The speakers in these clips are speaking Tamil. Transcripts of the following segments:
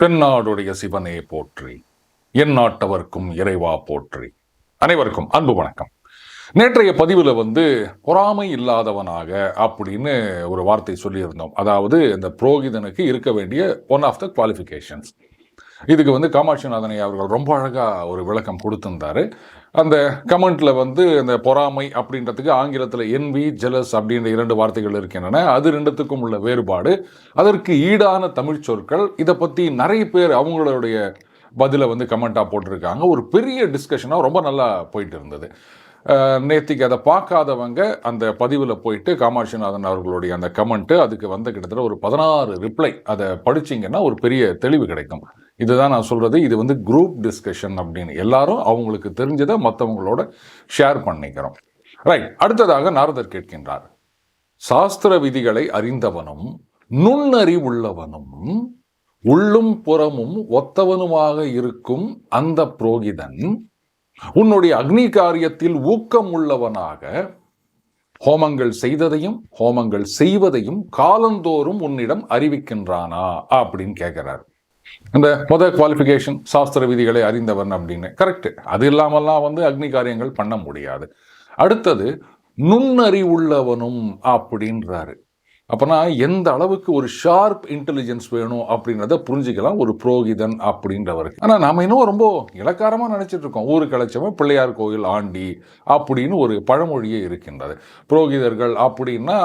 தென்னாடுடைய சிவனே போற்றி, என் நாட்டவர்க்கும் இறைவா போற்றி. அனைவருக்கும் அன்பு வணக்கம். நேற்றைய பதிவில் பொறாமை இல்லாதவனாக அப்படின்னு ஒரு வார்த்தை சொல்லியிருந்தோம். அதாவது இந்த புரோகிதனுக்கு இருக்க வேண்டிய ஒன் ஆஃப் த குவாலிஃபிகேஷன்ஸ். இதுக்கு காமாட்சிநாதன் அவர்கள் ரொம்ப அழகாக ஒரு விளக்கம் கொடுத்திருந்தாரு. அந்த கமெண்ட்ல அந்த பொறாமை அப்படின்றதுக்கு ஆங்கிலத்தில் என்வி, ஜெலஸ் அப்படின்ற 2 வார்த்தைகள் இருக்கின்றன. அது ரெண்டுத்துக்கும் உள்ள வேறுபாடு, அதற்கு ஈடான தமிழ் சொற்கள், இதை பற்றி நிறைய பேர் அவங்களுடைய பதிலை கமெண்ட்டாக போட்டிருக்காங்க. ஒரு பெரிய டிஸ்கஷனாக ரொம்ப நல்லா போயிட்டு இருந்தது. நேற்றுக்கு அதை பார்க்காதவங்க அந்த பதிவில் போயிட்டு காமாட்சிநாதன் அவர்களுடைய அந்த கமெண்ட்டு, அதுக்கு கிட்டத்தட்ட ஒரு 16 ரிப்ளை, அதை படிச்சிங்கன்னா ஒரு பெரிய தெளிவு கிடைக்கும். இதுதான் நான் சொல்கிறது. இது குரூப் டிஸ்கஷன் அப்படின்னு எல்லாரும் அவங்களுக்கு தெரிஞ்சதை மற்றவங்களோட ஷேர் பண்ணிக்கிறோம். ரைட். அடுத்ததாக நாரதர் கேட்கின்றார், சாஸ்திர விதிகளை அறிந்தவனும் நுண்ணறிவுள்ளவனும் உள்ளும் புறமும் ஒத்தவனுமாக இருக்கும் அந்த புரோகிதன் உன்னுடைய அக்னி காரியத்தில் ஊக்கம் உள்ளவனாக ஹோமங்கள் செய்ததையும் ஹோமங்கள் செய்வதையும் காலந்தோறும் உன்னிடம் அறிவிக்கின்றானா அப்படின்னு கேட்கிறார். இந்த முதல் குவாலிஃபிகேஷன் சாஸ்திர விதிகளை அறிந்தவன் அப்படின்னு கரெக்ட். அது இல்லாமல்லாம் அக்னி காரியங்கள் பண்ண முடியாது. அடுத்தது நுண்ணறிவுள்ளவனும் அப்படின்றாரு. அப்போனா எந்த அளவுக்கு ஒரு ஷார்ப் இன்டெலிஜென்ஸ் வேணும் அப்படின்றத புரிஞ்சுக்கலாம் ஒரு புரோகிதன் அப்படின்றவருக்கு. ஆனால் நாம் இன்னும் ரொம்ப இலக்காரமாக நினச்சிட்டு இருக்கோம். ஊருக்கு அழைச்சவன் பிள்ளையார் கோயில் ஆண்டி அப்படின்னு ஒரு பழமொழியே இருக்கின்றது. புரோகிதர்கள் அப்படின்னா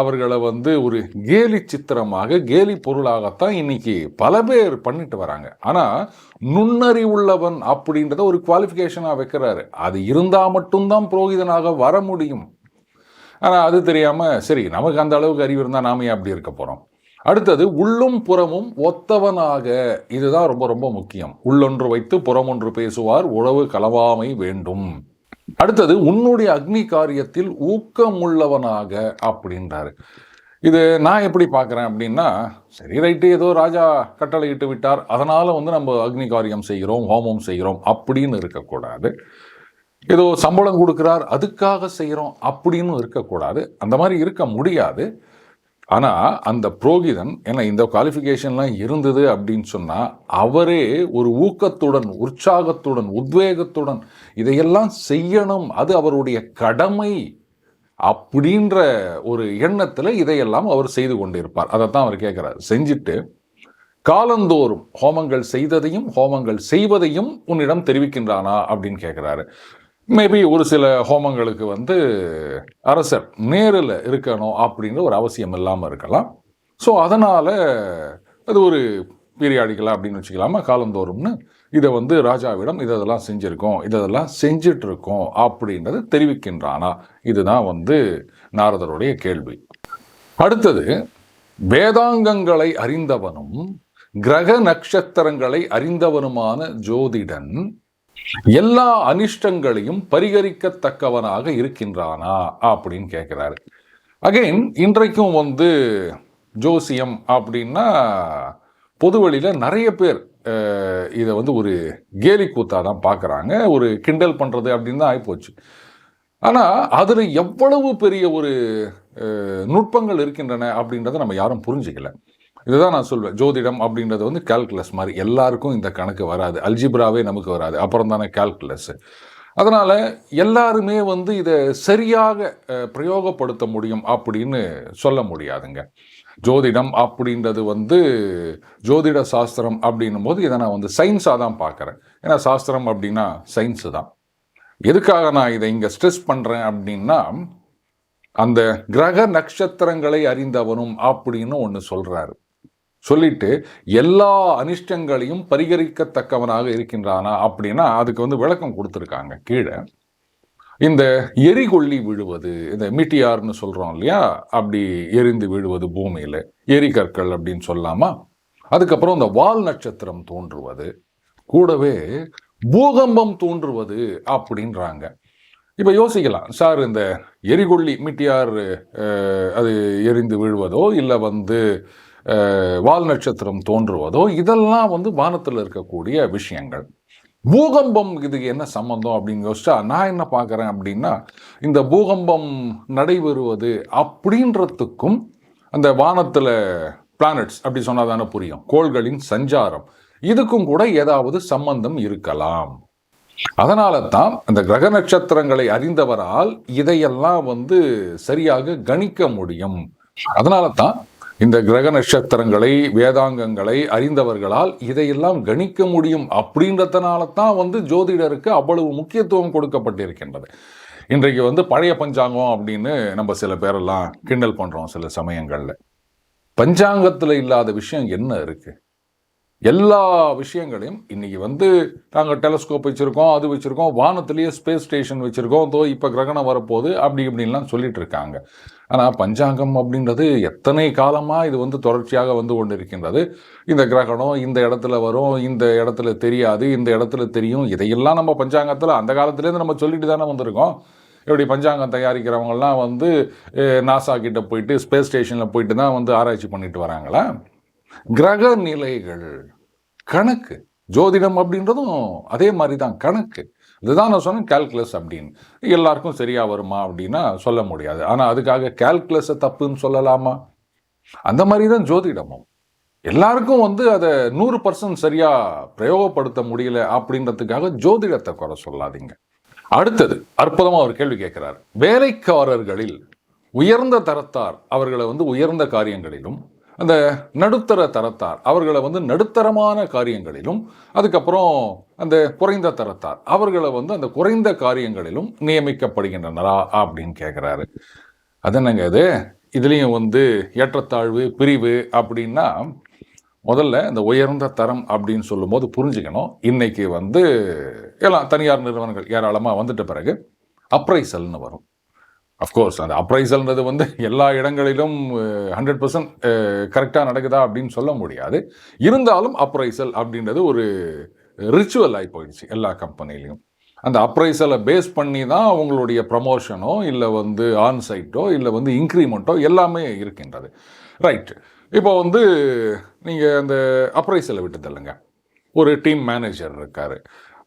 அவர்களை ஒரு கேலி சித்திரமாக, கேலி பொருளாகத்தான் இன்னைக்கு பல பேர் பண்ணிட்டு வராங்க. ஆனால் நுண்ணறிவுள்ளவன் அப்படின்றத ஒரு குவாலிஃபிகேஷனாக வைக்கிறாரு. அது இருந்தால் மட்டும்தான் புரோகிதனாக வர முடியும். ஆனால் அது தெரியாமல் சரி நமக்கு அந்த அளவுக்கு அறிவு இருந்தால் நாம ஏன் அப்படி இருக்க போகிறோம். அடுத்தது உள்ளும் புறமும் ஒத்தவனாக. இதுதான் ரொம்ப ரொம்ப முக்கியம். உள்ளொன்று வைத்து புறமொன்று பேசுவார், உழவு கலவாமை வேண்டும். அடுத்தது உன்னுடைய அக்னி காரியத்தில் ஊக்கமுள்ளவனாக அப்படின்றாரு. இது நான் எப்படி பார்க்குறேன் அப்படின்னா, சரி ரைட்டு, ஏதோ ராஜா கட்டளையிட்டு விட்டார், அதனால் நம்ம அக்னி காரியம் செய்கிறோம், ஹோமம் செய்கிறோம் அப்படின்னு இருக்கக்கூடாது. ஏதோ சம்பளம் கொடுக்குறார் அதுக்காக செய்கிறோம் அப்படின்னு இருக்கக்கூடாது. அந்த மாதிரி இருக்க முடியாது. ஆனால் அந்த புரோகிதன் ஏன்னா இந்த குவாலிஃபிகேஷன்லாம் இருந்தது அப்படின்னு சொன்னால் அவரே ஒரு ஊக்கத்துடன், உற்சாகத்துடன், உத்வேகத்துடன் இதையெல்லாம் செய்யணும், அது அவருடைய கடமை அப்படின்ற ஒரு எண்ணத்தில் இதையெல்லாம் அவர் செய்து கொண்டிருப்பார். அதைத்தான் அவர் கேட்குறாரு. செஞ்சுட்டு காலந்தோறும் ஹோமங்கள் செய்ததையும் ஹோமங்கள் செய்வதையும் உன்னிடம் தெரிவிக்கின்றானா அப்படின்னு கேட்குறாரு. மேபி ஒரு சில ஹோமங்களுக்கு அரசர் நேரில் இருக்கணும் அப்படின்ற ஒரு அவசியம் இல்லாமல் இருக்கலாம். ஸோ அதனால் அது ஒரு பீரியாடிக்கலாக அப்படின்னு வச்சுக்கலாமா, காலந்தோறும்னு இதை ராஜாவிடம் இதெல்லாம் செஞ்சுருக்கோம், இதெல்லாம் செஞ்சிட்ருக்கோம் அப்படின்றத தெரிவிக்கின்றானா. இதுதான் நாரதருடைய கேள்வி. அடுத்தது வேதாங்கங்களை அறிந்தவனும் கிரக நட்சத்திரங்களை அறிந்தவனுமான ஜோதிடன் எல்லா அனிஷ்டங்களையும் பரிகரிக்கத்தக்கவனாக இருக்கின்றானா அப்படின்னு கேட்கிறாரு. அகைன் இன்றைக்கும் ஜோசியம் அப்படின்னா பொதுவெளியில் நிறைய பேர் இதை ஒரு கேலி கூத்தாக தான் பார்க்குறாங்க, ஒரு கிண்டல் பண்ணுறது அப்படின்னு தான் ஆகிப்போச்சு. ஆனால் அதில் எவ்வளவு பெரிய ஒரு நுட்பங்கள் இருக்கின்றன அப்படின்றத நம்ம யாரும் புரிஞ்சிக்கல. இதுதான் நான் சொல்வேன். ஜோதிடம் அப்படின்றது கால்குலஸ் மாதிரி. எல்லாருக்கும் இந்த கணக்கு வராது. அல்ஜிப்ராவே நமக்கு வராது, அப்புறம் தானே கால்குலஸ். அதனால் எல்லாருமே இதை சரியாக பிரயோகப்படுத்த முடியும் அப்படின்னு சொல்ல முடியாதுங்க. ஜோதிடம் அப்படின்றது ஜோதிட சாஸ்திரம் அப்படின்னும் போது இதை நான் சயின்ஸாக தான் பார்க்குறேன். ஏன்னா சாஸ்திரம் அப்படின்னா சயின்ஸு தான். எதுக்காக நான் இதை இங்கே ஸ்ட்ரெஸ் பண்ணுறேன் அப்படின்னா, அந்த கிரக நட்சத்திரங்களை அறிந்தவனும் அப்படின்னு ஒன்று சொல்கிறாரு. சொல்லிட்டு எல்லா அனிஷ்டங்களையும் பரிகரிக்கத்தக்கவனாக இருக்கின்றானா அப்படின்னா அதுக்கு விளக்கம் கொடுத்துருக்காங்க கீழே. இந்த எரிகொள்ளி விழுவது, இந்த மீட்டியார்னு சொல்கிறோம் இல்லையா, அப்படி எரிந்து விழுவது பூமியில், எரிகற்கள் அப்படின்னு சொல்லாமா. அதுக்கப்புறம் இந்த வால் நட்சத்திரம் தோன்றுவது, கூடவே பூகம்பம் தோன்றுவது அப்படின்றாங்க. இப்போ யோசிக்கலாம், சார் இந்த எரிகொள்ளி மீட்டியார் அது எரிந்து விழுவதோ இல்லை வால் நட்சத்திரம் தோன்றுவதோ இதெல்லாம் வானத்தில் இருக்கக்கூடிய விஷயங்கள். பூகம்பம் இதுக்கு என்ன சம்பந்தம் அப்படின்னு யோசிச்சா நான் என்ன பார்க்குறேன் அப்படின்னா, இந்த பூகம்பம் நடைபெறுவது அப்படின்றதுக்கும் அந்த வானத்தில் பிளானட்ஸ் அப்படி சொன்னாதானே புரியும், கோள்களின் சஞ்சாரம், இதுக்கும் கூட ஏதாவது சம்பந்தம் இருக்கலாம். அதனால தான் அந்த கிரக நட்சத்திரங்களை அறிந்தவரால் இதையெல்லாம் சரியாக கணிக்க முடியும். அதனால தான் இந்த கிரக நட்சத்திரங்களை, வேதாங்கங்களை அறிந்தவர்களால் இதையெல்லாம் கணிக்க முடியும். அப்படின்றதுனால தான் ஜோதிடருக்கு அவ்வளவு முக்கியத்துவம் கொடுக்கப்பட்டிருக்கின்றது. இன்றைக்கு பழைய பஞ்சாங்கம் அப்படின்னு நம்ம சில பேரெல்லாம் கிண்டல் பண்றோம் சில சமயங்கள்ல. பஞ்சாங்கத்துல இல்லாத விஷயம் என்ன இருக்கு? எல்லா விஷயங்களையும் இன்னைக்கு நாங்கள் டெலஸ்கோப் வச்சுருக்கோம், அது வச்சுருக்கோம், வானத்திலேயே ஸ்பேஸ் ஸ்டேஷன் வச்சுருக்கோம், இப்போ கிரகணம் வரப்போகுது அப்படி இப்படின்லாம் சொல்லிட்டு இருக்காங்க. ஆனால் பஞ்சாங்கம் அப்படின்றது எத்தனை காலமாக இது தொடர்ச்சியாக கொண்டு இருக்கின்றது. இந்த கிரகணம் இந்த இடத்துல வரும், இந்த இடத்துல தெரியாது, இந்த இடத்துல தெரியும், இதையெல்லாம் நம்ம பஞ்சாங்கத்தில் அந்த காலத்துலேருந்து நம்ம சொல்லிட்டு தானே வந்திருக்கோம். எப்படி பஞ்சாங்கம் தயாரிக்கிறவங்கெல்லாம் நாசா கிட்ட போயிட்டு ஸ்பேஸ் ஸ்டேஷனில் போயிட்டு தான் ஆராய்ச்சி பண்ணிட்டு வராங்களா? கிரக நிலைகள் கணக்கு, ஜோதிடம் அப்படின்றதும் அதே மாதிரி தான் கணக்கு. இதுதான் நான் சொன்னேன் கால்குலஸ் அப்படின்னு. எல்லாருக்கும் சரியா வருமா அப்படின்னா சொல்ல முடியாது. ஆனால் அதுக்காக கால்குலஸை தப்புன்னு சொல்லலாமா? அந்த மாதிரி தான் ஜோதிடமும். எல்லாருக்கும் அதை 100% சரியா பிரயோகப்படுத்த முடியல அப்படின்றதுக்காக ஜோதிடத்தை குறை சொல்லாதீங்க. அடுத்தது அற்புதமா ஒரு கேள்வி கேட்கிறார். வேலைக்காரர்களில் உயர்ந்த தரத்தார் அவர்களை உயர்ந்த காரியங்களிலும், அந்த நடுத்தர தரத்தார் அவர்களை நடுத்தரமான காரியங்களிலும், அதுக்கப்புறம் அந்த குறைந்த தரத்தார் அவர்களை அந்த குறைந்த காரியங்களிலும் நியமிக்கப்படுகின்றனரா அப்படின்னு கேட்குறாரு. அது என்னங்க இது? இதுலேயும் ஏற்றத்தாழ்வு பிரிவு அப்படின்னா, முதல்ல இந்த உயர்ந்த தரம் அப்படின்னு சொல்லும்போது புரிஞ்சுக்கணும். இன்னைக்கு எல்லாம் தனியார் நிறுவனங்கள் ஏராளமாக வந்துட்ட பிறகு அப்ரைசல்னு வரும். அஃப்கோர்ஸ் அந்த அப்ரைசல்ன்றது எல்லா இடங்களிலும் 100% கரெக்டாக நடக்குதா அப்படின்னு சொல்ல முடியாது. இருந்தாலும் அப்ரைசல் அப்படின்றது ஒரு ரிச்சுவல் ஆகி போயிடுச்சு எல்லா கம்பெனிலையும். அந்த அப்ரைசலை பேஸ் பண்ணி தான் உங்களுடைய ப்ரமோஷனோ இல்லை ஆன்சைட்டோ இல்லை இன்க்ரிமெண்ட்டோ எல்லாமே இருக்கின்றது. ரைட். இப்போ நீங்கள் அந்த அப்ரைசலை விட்டு தள்ளுங்க. ஒரு டீம் மேனேஜர் இருக்கார்.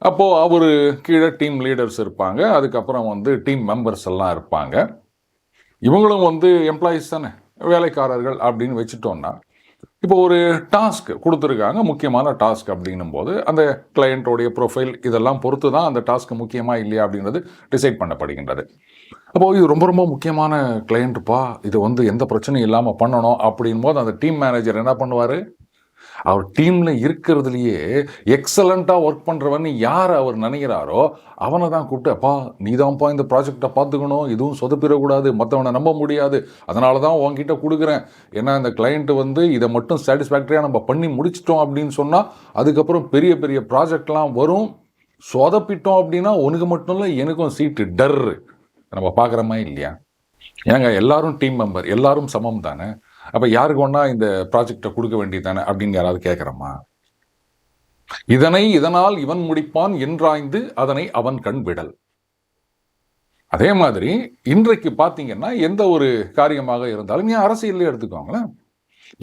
அப்போது அவர் கீழே டீம் லீடர்ஸ் இருப்பாங்க, அதுக்கப்புறம் டீம் மெம்பர்ஸ் எல்லாம் இருப்பாங்க. இவங்களும் எம்ப்ளாயீஸ் தானே, வேலைக்காரர்கள் அப்படின்னு வச்சுட்டோன்னா, இப்போ ஒரு டாஸ்க் கொடுத்துருக்காங்க, முக்கியமான டாஸ்க் அப்படின்னும் போது அந்த கிளையண்ட்டோடைய ப்ரொஃபைல் இதெல்லாம் பொறுத்து தான் அந்த டாஸ்க் முக்கியமாக இல்லையா அப்படின்றது டிசைட் பண்ணப்படுகின்றது. அப்போது இது ரொம்ப ரொம்ப முக்கியமான கிளையண்ட்டுப்பா, இது எந்த பிரச்சனையும் இல்லாமல் பண்ணணும் அப்படின் போது அந்த டீம் மேனேஜர் என்ன பண்ணுவார்? அவர் டீமில் இருக்கிறதுலையே எக்ஸலண்ட்டாக ஒர்க் பண்ணுறவன்னு யார் அவர் நினைக்கிறாரோ அவனை தான் கூப்பிட்டு, அப்பா நீ தான்ப்பா இந்த ப்ராஜெக்டை பார்த்துக்கணும், இதுவும் சொதப்பிடக்கூடாது, மற்றவனை நம்ப முடியாது, அதனால தான் உங்ககிட்ட கொடுக்குறேன். ஏன்னா இந்த கிளைண்ட்டு இதை மட்டும் சாட்டிஸ்ஃபேக்டரியாக நம்ம பண்ணி முடிச்சிட்டோம் அப்படின்னு சொன்னால் அதுக்கப்புறம் பெரிய பெரிய ப்ராஜெக்ட்லாம் வரும். சொதப்பிட்டோம் அப்படின்னா உனக்கு மட்டும் இல்லை எனக்கும் சீட்டு டர்ரு. நம்ம பார்க்குற மாதிரி இல்லையா? ஏங்க எல்லாரும் டீம் மெம்பர், எல்லாரும் சமம் தானே. அப்போ யாருக்கு ஒன்றா இந்த ப்ராஜெக்டை கொடுக்க வேண்டியது தானே அப்படின்னு யாராவது கேட்குறோமா? இதனால் இவன் முடிப்பான் என்றாய்ந்து அதனை அவன் கண் விடல். அதே மாதிரி இன்றைக்கு பார்த்தீங்கன்னா எந்த ஒரு காரியமாக இருந்தாலும் ஏன் அரசியலே எடுத்துக்கோங்களேன்,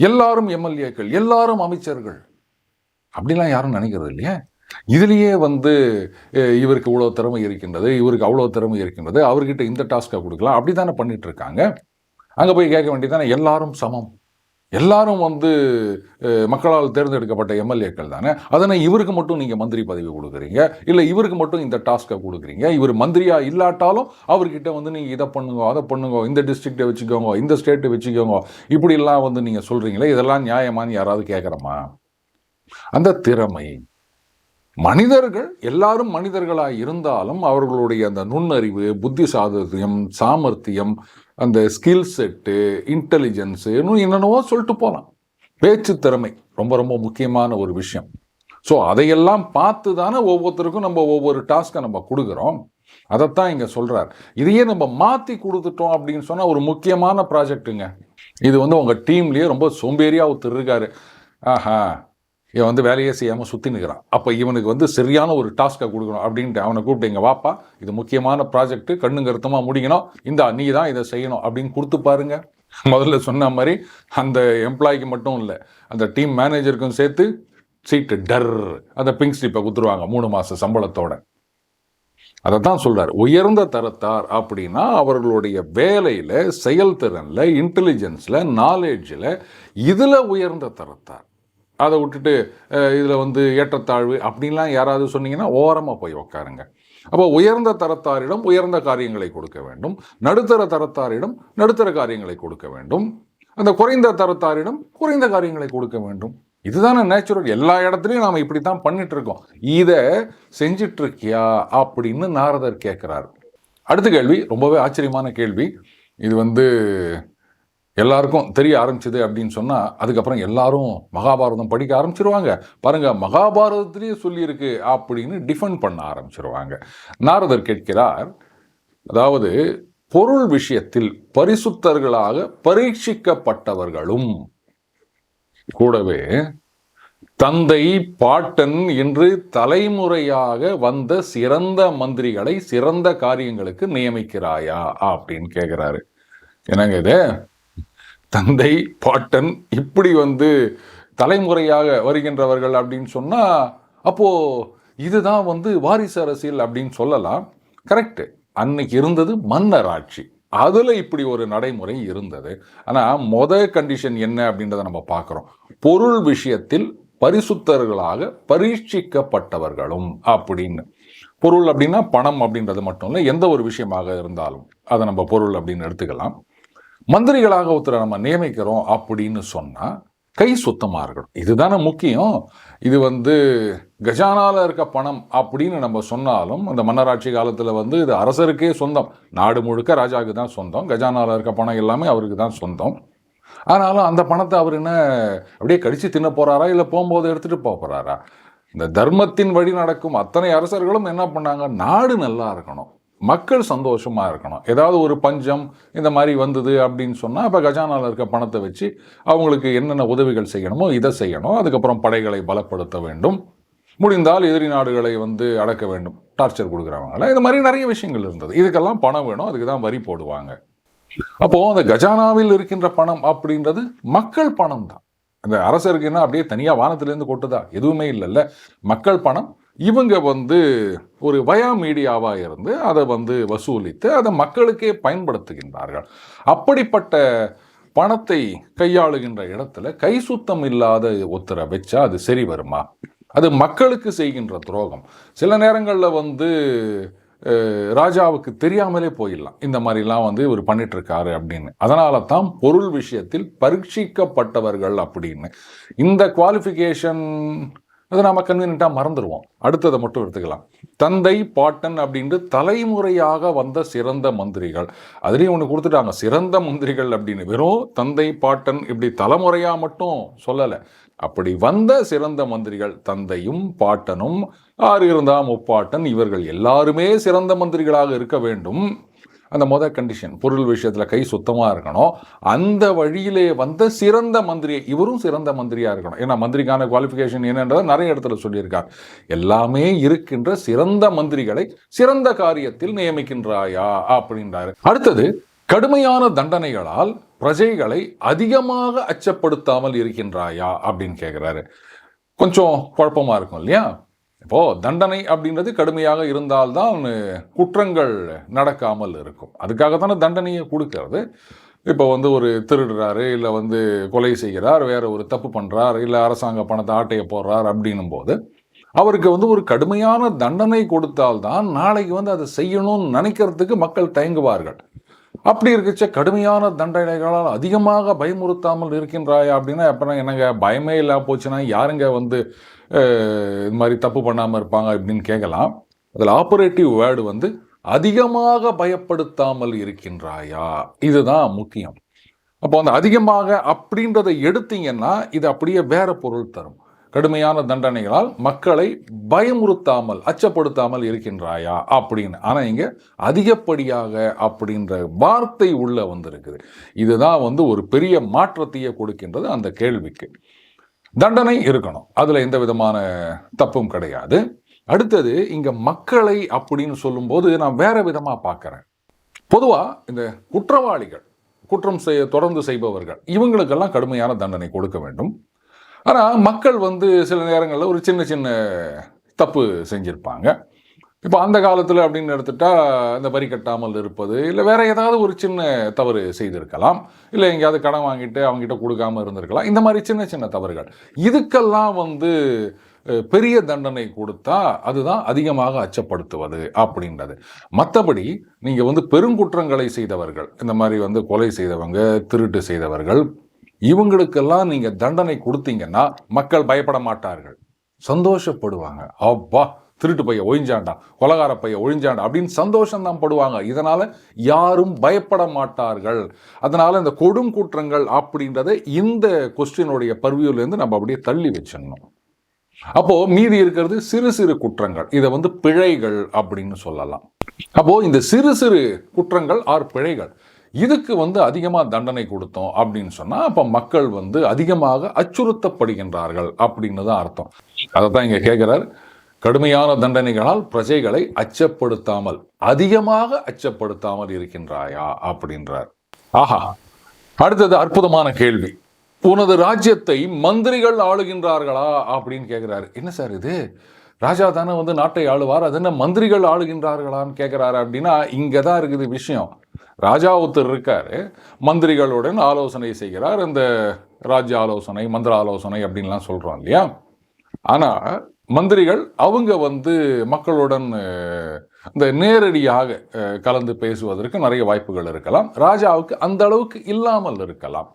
எல்லாரும் எம்எல்ஏக்கள், எல்லாரும் அமைச்சர்கள் அப்படிலாம் யாரும் நினைக்கிறது இல்லையா? இதுலேயே இவருக்கு இவ்வளோ திறமை இருக்கின்றது, இவருக்கு அவ்வளோ திறமை இருக்கின்றது, அவர்கிட்ட இந்த டாஸ்க்கை கொடுக்கலாம், அப்படி தானே பண்ணிட்டு இருக்காங்க. அங்கே போய் கேட்க வேண்டியதானே, எல்லாரும் சமம், எல்லாரும் மக்களால் தேர்ந்தெடுக்கப்பட்ட எம்எல்ஏக்கள் தானே, அதனை இவருக்கு மட்டும் நீங்கள் மந்திரி பதவி கொடுக்குறீங்க, இல்லை இவருக்கு மட்டும் இந்த டாஸ்க்கை கொடுக்குறீங்க, இவர் மந்திரியாக இல்லாட்டாலும் அவர்கிட்ட நீங்கள் இதை பண்ணுங்க, அதை பண்ணுங்க, இந்த டிஸ்ட்ரிக்டை வச்சுக்கோங்க, இந்த ஸ்டேட்டை வச்சுக்கோங்க, இப்படிலாம் நீங்கள் சொல்கிறீங்களே, இதெல்லாம் நியாயமானு யாராவது கேட்குறோமா? அந்த திறமை, மனிதர்கள் எல்லாரும் மனிதர்களாக இருந்தாலும் அவர்களுடைய அந்த நுண்ணறிவு, புத்தி சாமர்த்தியம், அந்த ஸ்கில் செட்டு, இன்டெலிஜென்ஸு, இன்னும் என்னென்னவோ சொல்லிட்டு போகலாம். பேச்சு திறமை ரொம்ப ரொம்ப முக்கியமான ஒரு விஷயம். ஸோ அதையெல்லாம் பார்த்து தானே ஒவ்வொருத்தருக்கும் நம்ம ஒவ்வொரு டாஸ்க்கை நம்ம கொடுக்குறோம். அதைத்தான் இங்கே சொல்கிறார். இதையே நம்ம மாற்றி கொடுத்துட்டோம் அப்படின்னு சொன்னால் ஒரு முக்கியமான ப்ராஜெக்ட்டுங்க. இது உங்கள் டீம்லேயே ரொம்ப சோம்பேறியாக ஒருத்தர் இருக்காரு, ஆஹா இவன் வேலையே செய்யாமல் சுற்றி நிற்கிறான், அப்போ இவனுக்கு சரியான ஒரு டாஸ்க்கை கொடுக்கணும் அப்படின்ட்டு அவனை கூப்பிட்டு, இங்கே வாப்பா இது முக்கியமான ப்ராஜெக்ட்டு, கண்ணுங்கருத்தமாக முடிக்கணும், இந்த நீ தான் இதை செய்யணும் அப்படின்னு கொடுத்து பாருங்க. முதல்ல சொன்ன மாதிரி அந்த எம்ப்ளாய்க்கு மட்டும் இல்லை, அந்த டீம் மேனேஜருக்கும் சேர்த்து சீட்டு டர், அந்த பிங்க் ஸ்லிப்பை கொடுத்துருவாங்க 3 மாத சம்பளத்தோட. அதைத்தான் சொல்றாரு. உயர்ந்த தரத்தார் அப்படின்னா அவர்களுடைய வேலையில, செயல்திறன்ல, இன்டெலிஜென்ஸ்ல, நாலேஜ்ல இதுல உயர்ந்த தரத்தார். அதை விட்டுட்டு இதில் வந்து ஏற்றத்தாழ்வு அப்படின்லாம் யாராவது சொன்னீங்கன்னா ஓரமாக போய் உக்காருங்க. அப்போ உயர்ந்த தரத்தாரிடம் உயர்ந்த காரியங்களை கொடுக்க வேண்டும், நடுத்தர தரத்தாரிடம் நடுத்தர காரியங்களை கொடுக்க வேண்டும், அந்த குறைந்த தரத்தாரிடம் குறைந்த காரியங்களை கொடுக்க வேண்டும். இதுதானே நேச்சுரல். எல்லா இடத்துலையும் நாம் இப்படி தான் பண்ணிட்டு இருக்கோம். இதை செஞ்சிட்டு இருக்கியா அப்படின்னு நாரதர் கேட்குறாரு. அடுத்த கேள்வி ரொம்பவே ஆச்சரியமான கேள்வி. இது வந்து எல்லாருக்கும் தெரிய ஆரம்பிச்சது அப்படின்னு சொன்னால் அதுக்கப்புறம் எல்லாரும் மகாபாரதம் படிக்க ஆரம்பிச்சிருவாங்க. பாருங்க, மகாபாரதத்திலேயே சொல்லியிருக்கு அப்படின்னு டிஃபெண்ட் பண்ண ஆரம்பிச்சிருவாங்க. நாரதர் கேட்கிறார், அதாவது பொருள் விஷயத்தில் பரிசுத்தர்களாக பரீட்சிக்கப்பட்டவர்களும் கூடவே தந்தை பாட்டன் என்று தலைமுறையாக வந்த சிறந்த மந்திரிகளை சிறந்த காரியங்களுக்கு நியமிக்கிறாயா அப்படின்னு கேட்கிறாரு. என்னங்க இது, தந்தை பாட்டன் இப்படி வந்து தலைமுறையாக வருகின்றவர்கள் அப்படின்னு சொன்னா அப்போ இதுதான் வந்து வாரிசு அரசியல் அப்படின்னு சொல்லலாம். கரெக்ட். அன்னைக்கு இருந்தது மன்னர் ஆட்சி, அதுல இப்படி ஒரு நடைமுறை இருந்தது. ஆனா கண்டிஷன் என்ன அப்படின்றத நம்ம பார்க்கிறோம். பொருள் விஷயத்தில் பரிசுத்தர்களாக பரீட்சிக்கப்பட்டவர்களும் அப்படின்னு. பொருள் அப்படின்னா பணம் அப்படின்றது மட்டும் இல்லை, எந்த ஒரு விஷயமாக இருந்தாலும் அதை நம்ம பொருள் அப்படின்னு எடுத்துக்கலாம். மந்திரிகளாக ஒருத்தரை நம்ம நியமிக்கிறோம் அப்படின்னு சொன்னா கை சுத்தமா இருக்கணும். இதுதானே முக்கியம். இது வந்து கஜானால இருக்க பணம் அப்படின்னு நம்ம சொன்னாலும் அந்த மன்னராட்சி காலத்துல வந்து இது அரசருக்கே சொந்தம். நாடு முழுக்க ராஜாவுக்கு தான் சொந்தம். கஜானால இருக்க பணம் எல்லாமே அவருக்கு தான் சொந்தம். ஆனாலும் அந்த பணத்தை அவர் என்ன அப்படியே கடிச்சு தின்ன போறாரா, இல்லை போகும்போது எடுத்துட்டு போறாரா? இந்த தர்மத்தின் வழி நடக்கும் அத்தனை அரசர்களும் என்ன பண்ணாங்க, நாடு நல்லா இருக்கணும், மக்கள் சந்தோஷமா இருக்கணும். ஏதாவது ஒரு பஞ்சம் இந்த மாதிரி வந்தது அப்படின்னு சொன்னால் இப்போ கஜானாவில் இருக்க பணத்தை வச்சு அவங்களுக்கு என்னென்ன உதவிகள் செய்யணுமோ இதை செய்யணும். அதுக்கப்புறம் படைகளை பலப்படுத்த வேண்டும், முடிந்தால் எதிரி நாடுகளை வந்து அடக்க வேண்டும், டார்ச்சர் கொடுக்குறவங்கள, இந்த மாதிரி நிறைய விஷயங்கள் இருந்தது. இதுக்கெல்லாம் பணம் வேணும், அதுக்கு தான் வரி போடுவாங்க. அப்போ அந்த கஜானாவில் இருக்கின்ற பணம் அப்படின்றது மக்கள் பணம் தான். அந்த அரசருக்கு என்ன அப்படியே தனியாக வானத்திலேருந்து கொட்டுதா? எதுவுமே இல்லைல்ல, மக்கள் பணம். இவங்க வந்து ஒரு வயா மீடியாவாக இருந்து அதை வந்து வசூலித்து அதை மக்களுக்கே பயன்படுத்துகின்றார்கள். அப்படிப்பட்ட பணத்தை கையாளுகின்ற இடத்துல கை சுத்தம் இல்லாத ஒருத்தரை வச்சா அது சரி வருமா? அது மக்களுக்கு செய்கின்ற துரோகம். சில நேரங்களில் வந்து ராஜாவுக்கு தெரியாமலே போயிடலாம் இந்த மாதிரிலாம் வந்து இவர் பண்ணிட்டு இருக்காரு அப்படின்னு. அதனால தான் பொருள் விஷயத்தில் பரீட்சிக்கப்பட்டவர்கள் அப்படின்னு இந்த குவாலிஃபிகேஷன் அதை நாம கன்வீனியன்ட்டாக மறந்துடுவோம். அடுத்ததை மட்டும் எடுத்துக்கலாம். தந்தை பாட்டன் அப்படின்ட்டு தலைமுறையாக வந்த சிறந்த மந்திரிகள், அதுலேயும் ஒன்று கொடுத்துட்டாங்க சிறந்த மந்திரிகள் அப்படின்னு. வெறும் தந்தை பாட்டன் இப்படி தலைமுறையாக மட்டும் சொல்லலை. அப்படி வந்த சிறந்த மந்திரிகள், தந்தையும் பாட்டனும் ஆறு இருந்தால் முப்பாட்டன், இவர்கள் எல்லாருமே சிறந்த மந்திரிகளாக இருக்க வேண்டும். அந்த கண்டிஷன் பொருள் விஷயத்தில் கை சுத்தமாக இருக்கணும். அந்த வழியிலே வந்த சிறந்த மந்திரி, இவரும் சிறந்த மந்திரியாக இருக்கணும். ஏன்னா மந்திரிக்கான குவாலிஃபிகேஷன் என்னன்றதை நிறைய இடத்துல சொல்லியிருக்கார். எல்லாமே இருக்கின்ற சிறந்த மந்திரிகளை சிறந்த காரியத்தில் நியமிக்கின்றாயா அப்படின்றாரு. அடுத்தது, கடுமையான தண்டனைகளால் பிரஜைகளை அதிகமாக அச்சப்படுத்தாமல் இருக்கின்றாயா அப்படின்னு கேட்குறாரு. கொஞ்சம் குழப்பமா இருக்கும் இல்லையா? இப்போ தண்டனை அப்படின்றது கடுமையாக இருந்தால்தான் குற்றங்கள் நடக்காமல் இருக்கும். அதுக்காக தானே தண்டனையை கொடுக்கறது. இப்போ வந்து ஒரு திருடுறாரு, இல்லை வந்து கொலை செய்கிறார், வேற ஒரு தப்பு பண்ணுறார், இல்லை அரசாங்க பணத்தை ஆட்டையை போடுறார் அப்படின்னும் போது அவருக்கு வந்து ஒரு கடுமையான தண்டனை கொடுத்தால்தான் நாளைக்கு வந்து அதை செய்யணும்னு நினைக்கிறதுக்கு மக்கள் தயங்குவார்கள். அப்படி இருக்கச்ச கடுமையான தண்டனைகளால் அதிகமாக பயமுறுத்தாமல் இருக்கின்றாயா அப்படின்னா அப்புறம் என்னங்க பயமே இல்லாம போச்சுன்னா யாருங்க வந்து இது மாதிரி தப்பு பண்ணாமல் இருப்பாங்க அப்படின்னு கேட்கலாம். அதில் ஆப்பரேட்டிவ் வேர்டு வந்து அதிகமாக பயப்படுத்தாமல் இருக்கின்றாயா, இதுதான் முக்கியம். அப்போ அந்த அதிகமாக அப்படின்றத எடுத்தீங்கன்னா இது அப்படியே வேற பொருள் தரும். கடுமையான தண்டனைகளால் மக்களை பயமுறுத்தாமல் அச்சப்படுத்தாமல் இருக்கின்றாயா அப்படின்னு. ஆனால் இங்கே அதிகப்படியாக அப்படின்ற வார்த்தை உள்ள வந்திருக்குது. இதுதான் வந்து ஒரு பெரிய மாற்றத்தையே கொடுக்கின்றது அந்த கேள்விக்கு. தண்டனை இருக்கணும், அதில் எந்த விதமான தப்பும் கிடையாது. அடுத்தது, இங்கே மக்களை அப்படின்னு சொல்லும்போது நான் வேற விதமாக பார்க்குறேன். பொதுவாக இந்த குற்றவாளிகள், குற்றம் தொடர்ந்து செய்பவர்கள், இவங்களுக்கெல்லாம் கடுமையான தண்டனை கொடுக்க வேண்டும். ஆனால் மக்கள் வந்து சில நேரங்களில் ஒரு சின்ன சின்ன தப்பு செஞ்சுருப்பாங்க. இப்போ அந்த காலத்தில் அப்படின்னு எடுத்துட்டா இந்த வரி கட்டாமல் இருப்பது, இல்லை வேற ஏதாவது ஒரு சின்ன தவறு செய்திருக்கலாம், இல்லை எங்கேயாவது கடன் வாங்கிட்டு அவங்ககிட்ட கொடுக்காம இருந்திருக்கலாம். இந்த மாதிரி சின்ன சின்ன தவறுகள், இதுக்கெல்லாம் வந்து பெரிய தண்டனை கொடுத்தா அதுதான் அதிகமாக அச்சப்படுத்துவது அப்படின்றது. மற்றபடி நீங்கள் வந்து பெருங்குற்றங்களை செய்தவர்கள், இந்த மாதிரி வந்து கொலை செய்தவங்க, திருட்டு செய்தவர்கள், இவங்களுக்கெல்லாம் நீங்கள் தண்டனை கொடுத்தீங்கன்னா மக்கள் பயப்பட மாட்டார்கள், சந்தோஷப்படுவாங்க. அப்பா, திருட்டு பைய ஒழிஞ்சாண்டா, கொலகார பைய ஒழிஞ்சாண்டா அப்படின்னு சந்தோஷம் தான் படுவாங்க. இதனால யாரும் பயப்பட மாட்டார்கள். அதனால இந்த கொடும் குற்றங்கள் அப்படின்றத இந்த கொஸ்டினுடைய பர்வியூலேருந்து நம்ம அப்படியே தள்ளி வச்சிடணும். அப்போ மீதி இருக்கிறது சிறு சிறு குற்றங்கள், இதை வந்து பிழைகள் அப்படின்னு சொல்லலாம். அப்போ இந்த சிறு சிறு குற்றங்கள் ஆர் பிழைகள், இதுக்கு வந்து அதிகமாக தண்டனை கொடுத்தோம் அப்படின்னு சொன்னால் அப்போ மக்கள் வந்து அதிகமாக அச்சுறுத்தப்படுகின்றார்கள் அப்படின்னு தான் அர்த்தம். அதை தான் இங்கே கேட்குறார். கடுமையான தண்டனைகளால் பிரஜைகளை அச்சப்படுத்தாமல், அதிகமாக அச்சப்படுத்தாமல் இருக்கின்றாயா அப்படின்றார். ஆஹா, அடுத்தது அற்புதமான கேள்வி. உனது ராஜ்யத்தை மந்திரிகள் ஆளுகின்றார்களா அப்படின்னு கேட்குறாரு. என்ன சார் இது, ராஜா தானே வந்து நாட்டை ஆளுவார், அது என்ன மந்திரிகள் ஆளுகின்றார்களான்னு கேட்குறாரு அப்படின்னா, இங்கே தான் இருக்குது விஷயம். ராஜா ஒருத்தர் இருக்காரு, மந்திரிகளுடன் ஆலோசனை செய்கிறார். இந்த ராஜ்ய ஆலோசனை, மந்திர ஆலோசனை அப்படின்லாம் சொல்கிறோம் இல்லையா. ஆனால் மந்திரிகள் அவங்க வந்து மக்களுடன் இந்த நேரடியாக கலந்து பேசுவதற்கு நிறைய வாய்ப்புகள் இருக்கலாம். ராஜாவுக்கு அந்த அளவுக்கு இல்லாமல் இருக்கலாம்.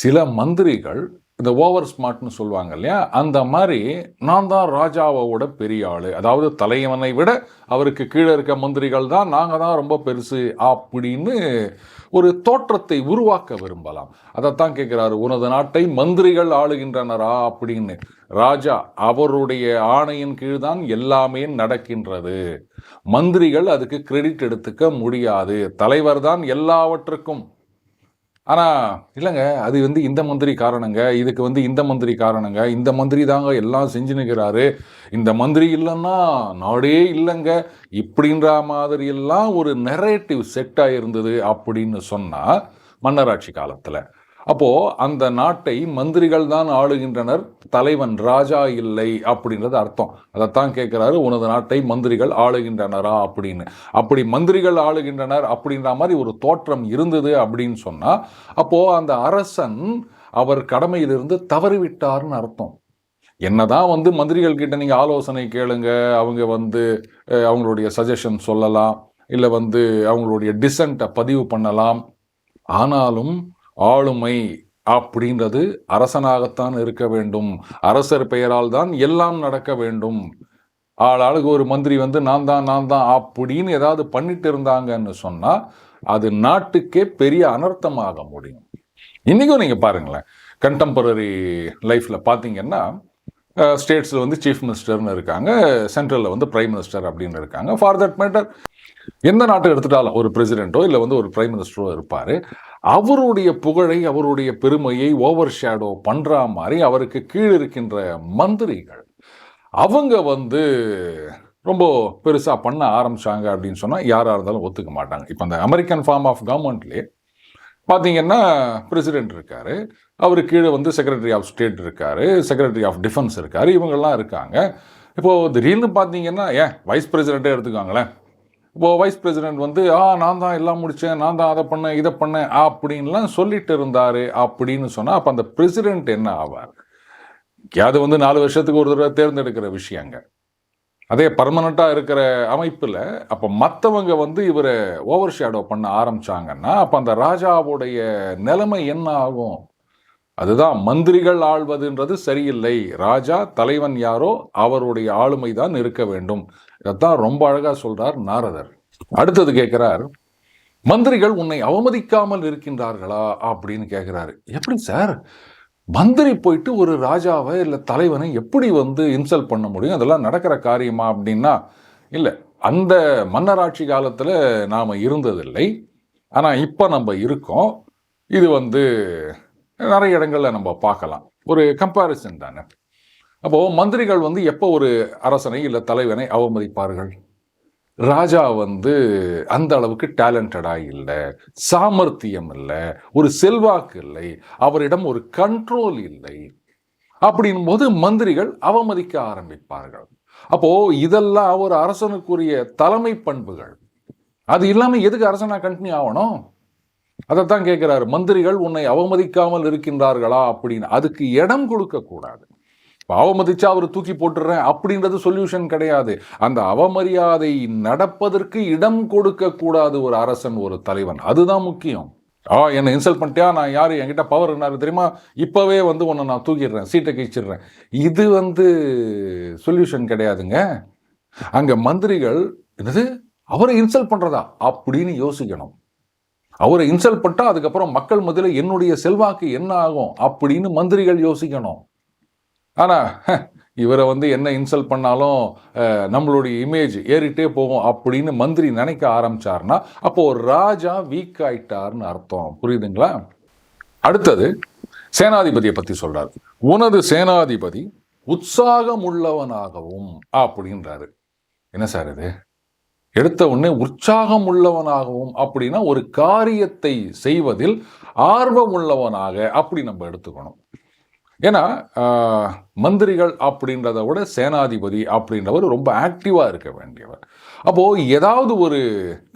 சில மந்திரிகள் இந்த ஓவர் ஸ்மார்ட்னு சொல்லுவாங்க இல்லையா, அந்த மாதிரி நான் தான் ராஜாவோட பெரிய ஆளு, அதாவது தலைவனை விட அவருக்கு கீழே இருக்க மந்திரிகள் தான், நாங்கள் தான் ரொம்ப பெருசு அப்படின்னு ஒரு தோற்றத்தை உருவாக்க விரும்பலாம். அதைத்தான் கேட்குறாரு, உனது நாட்டை மந்திரிகள் ஆளுகின்றனரா அப்படின்னு. ராஜா அவருடைய ஆணையின் கீழ்தான் எல்லாமே நடக்கின்றது. மந்திரிகள் அதுக்கு கிரெடிட் எடுத்துக்க முடியாது. தலைவர் தான் எல்லாவற்றுக்கும். ஆனால் இல்லைங்க, அது வந்து இந்த மந்திரி காரணங்க, இதுக்கு வந்து இந்த மந்திரி காரணங்க, இந்த மந்திரி தாங்க எல்லாம் செஞ்சுனுக்கிறாரு, இந்த மந்திரி இல்லைன்னா நாடே இல்லைங்க, இப்படின்ற மாதிரியெல்லாம் ஒரு நெரேட்டிவ் செட் ஆகிருந்தது அப்படின்னு சொன்னால் மன்னராட்சி காலத்தில். அப்போது அந்த நாட்டை மந்திரிகள் தான் ஆளுகின்றனர், தலைவன் ராஜா இல்லை அப்படின்றது அர்த்தம். அதைத்தான் கேட்குறாரு, உனது நாட்டை மந்திரிகள் ஆளுகின்றனரா அப்படின்னு. அப்படி மந்திரிகள் ஆளுகின்றனர் அப்படின்ற மாதிரி ஒரு தோற்றம் இருந்தது அப்படின்னு சொன்னால் அப்போது அந்த அரசன் அவர் கடமையிலிருந்து தவறிவிட்டார்னு அர்த்தம். என்னதான் வந்து மந்திரிகள் கிட்ட நீங்கள் ஆலோசனை கேளுங்க, அவங்க வந்து அவங்களுடைய சஜஷன் சொல்லலாம், இல்லை வந்து அவங்களுடைய டிசன்ட்டை பதிவு பண்ணலாம், ஆனாலும் ஆளுமை அப்படின்றது அரசனாகத்தான் இருக்க வேண்டும். அரசர் பெயரால் தான் எல்லாம் நடக்க வேண்டும். ஆளுக்கு ஒரு மந்திரி வந்து நான் தான் அப்படின்னு ஏதாவது பண்ணிட்டு இருந்தாங்கன்னு சொன்னால் அது நாட்டுக்கே பெரிய அனர்த்தமாக முடியும். இன்றைக்கும் நீங்கள் பாருங்களேன், கண்டெம்பரரி லைஃப்பில் பார்த்தீங்கன்னா ஸ்டேட்ஸில் வந்து சீஃப் மினிஸ்டர்னு இருக்காங்க, சென்ட்ரலில் வந்து பிரைம் மினிஸ்டர் அப்படின்னு இருக்காங்க. ஃபார் தட் மேட்டர் எந்த நாட்டை எடுத்துட்டாலும் ஒரு பிரசிடென்ட்டோ இல்லை வந்து ஒரு பிரைம் மினிஸ்டரோ இருப்பார். அவருடைய புகழை, அவருடைய பெருமையை ஓவர் ஷேடோ பண்ணுற மாதிரி அவருக்கு கீழே இருக்கின்ற மந்திரிகள் அவங்க வந்து ரொம்ப பெருசாக பண்ண ஆரம்பித்தாங்க அப்படின்னு சொன்னால் யாராக இருந்தாலும் ஒத்துக்க மாட்டாங்க. இப்போ அந்த அமெரிக்கன் ஃபார்ம் ஆஃப் கவர்மெண்ட்லேயே பார்த்தீங்கன்னா பிரசிடென்ட் இருக்கார், அவர் கீழே வந்து செக்ரட்டரி ஆஃப் ஸ்டேட் இருக்கார், செக்ரட்டரி ஆஃப் டிஃபென்ஸ் இருக்கார், இவங்கெல்லாம் இருக்காங்க. இப்போது திடீர்னு பார்த்தீங்கன்னா வைஸ் பிரசிடெண்ட்டே எடுத்துக்காங்களேன். இப்போது வைஸ் பிரசிடெண்ட் வந்து நான் தான் எல்லாம் முடித்தேன், நான் தான் அதை பண்ணேன் இதை பண்ணேன் அப்படின்லாம் சொல்லிட்டு இருந்தார் அப்படின்னு சொன்னால் அப்போ அந்த பிரசிடெண்ட் என்ன ஆவார்? அது வந்து 4 வருஷத்துக்கு ஒரு தடவை தேர்ந்தெடுக்கிற விஷயங்க. அதே பர்மனண்ட்டாக இருக்கிற அமைப்பில் அப்போ மற்றவங்க வந்து இவரை ஓவர் ஷேடோ பண்ண ஆரம்பித்தாங்கன்னா அப்போ அந்த ராஜாவுடைய நிலைமை என்ன ஆகும்? அதுதான் மந்திரிகள் ஆள்வதுன்றது சரியில்லை. ராஜா தலைவன் யாரோ அவருடைய ஆளுமை தான் இருக்க வேண்டும். இதைத்தான் ரொம்ப அழகாக சொல்றார் நாரதர். அடுத்தது கேட்கிறார், மந்திரிகள் உன்னை அவமதிக்காமல் இருக்கின்றார்களா அப்படின்னு கேட்கிறாரு. எப்படி சார், மந்திரி போயிட்டு ஒரு ராஜாவை இல்லை தலைவனை எப்படி வந்து இன்சல்ட் பண்ண முடியும்? அதெல்லாம் நடக்கிற காரியமா அப்படின்னா, இல்லை, அந்த மன்னராட்சி காலத்தில் நாம் இருந்ததில்லை, ஆனால் இப்போ நம்ம இருக்கோம். இது வந்து நிறைய இடங்களில் நம்ம பார்க்கலாம், ஒரு கம்பேரிசன் தானே. அப்போது மந்திரிகள் வந்து எப்போ ஒரு அரசனை இல்லை தலைவனை அவமதிப்பார்கள்? ராஜா வந்து அந்த அளவுக்கு டேலண்டடாக இல்லை, சாமர்த்தியம் இல்லை, ஒரு செல்வாக்கு இல்லை, அவரிடம் ஒரு கண்ட்ரோல் இல்லை, அப்படின் போது மந்திரிகள் அவமதிக்க ஆரம்பிப்பார்கள். அப்போ இதெல்லாம் ஒரு அரசனுக்குரிய தலைமை பண்புகள். அது இல்லாம எதுக்கு அரசனா கண்டினியூ ஆகணும்? அதைத்தான் கேட்கிறாரு. மந்திரிகள் உன்னை அவமதிக்காமல் இருக்கின்றார்களா அப்படின்னு. அதுக்கு இடம் கொடுக்க கூடாது. அவமதிச்சா அவர் தூக்கி போட்டுறேன் அப்படின்றது சொல்யூஷன் கிடையாது. அந்த அவமரியாதை நடப்பதற்கு இடம் கொடுக்க கூடாது ஒரு அரசன், ஒரு தலைவன். அதுதான் முக்கியம். என்னை இன்சல்ட் பண்ணிட்டியா, நான் யாரு, என்கிட்ட பவர் என்ன தெரியுமா, இப்பவே உன்னை நான் தூக்கிடுறேன், சீட்டை கிழிச்சிடுறேன். இது சொல்யூஷன் கிடையாதுங்க. அங்க மந்திரிகள் என்னது அவரை இன்சல்ட் பண்றதா அப்படின்னு யோசிக்கணும். அவரை இன்சல்ட் பண்ணிட்டா அதுக்கப்புறம் மக்கள் மத்தியில் என்னுடைய செல்வாக்கு என்ன ஆகும் அப்படின்னு மந்திரிகள் யோசிக்கணும். ஆனா இவரை என்ன இன்சல்ட் பண்ணாலும் நம்மளுடைய இமேஜ் ஏறிட்டே போகும் அப்படின்னு மந்திரி நினைக்க ஆரம்பிச்சார்னா அப்போ ராஜா வீக் ஆயிட்டார்னு அர்த்தம். புரியுதுங்களா? அடுத்தது சேனாதிபதியை பத்தி சொல்றாரு. உனது சேனாதிபதி உற்சாகம் உள்ளவனாகவும் அப்படின்றாரு. என்ன சார் இது? எடுத்த உடனே உற்சாகம் உள்ளவனாகவும் அப்படின்னா ஒரு காரியத்தை செய்வதில் ஆர்வம் உள்ளவனாக அப்படி நம்ம எடுத்துக்கணும். ஏன்னா மந்திரிகள் அப்படின்றத விட சேனாதிபதி அப்படின்றவர் ரொம்ப ஆக்டிவாக இருக்க வேண்டியவர். அப்போது ஏதாவது ஒரு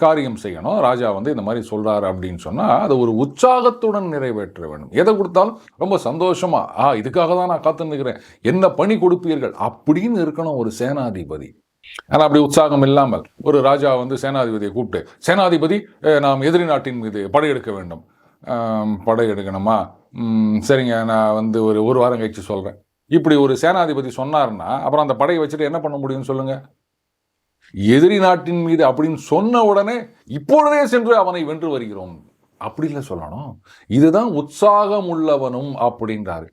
காரியம் செய்யணும், ராஜா இந்த மாதிரி சொல்கிறாரு அப்படின்னு சொன்னால் அதை ஒரு உற்சாகத்துடன் நிறைவேற்ற வேண்டும். எதை கொடுத்தாலும் ரொம்ப சந்தோஷமாக இதுக்காக தான் நான் காத்து நிற்கிறேன், என்ன பணி கொடுப்பீர்கள் அப்படின்னு இருக்கணும் ஒரு சேனாதிபதி. ஆனால் அப்படி உற்சாகம் இல்லாமல் ஒரு ராஜா சேனாதிபதியை கூப்பிட்டு, சேனாதிபதி நாம் எதிரி நாட்டின் மீது படையெடுக்க வேண்டும். படையெடுக்கணுமா? சரிங்க, நான் ஒரு வாரம் கழிச்சு சொல்கிறேன். இப்படி ஒரு சேனாதிபதி சொன்னார்னா அப்புறம் அந்த படையை வச்சுட்டு என்ன பண்ண முடியும்னு சொல்லுங்க? எதிரி நாட்டின் மீது அப்படின்னு சொன்ன உடனே இப்பொழுதே சென்று அவனை வென்று வருகிறோம் அப்படி இல்லை சொல்லணும். இதுதான் உற்சாகம் உள்ளவனும் அப்படின்றாரு.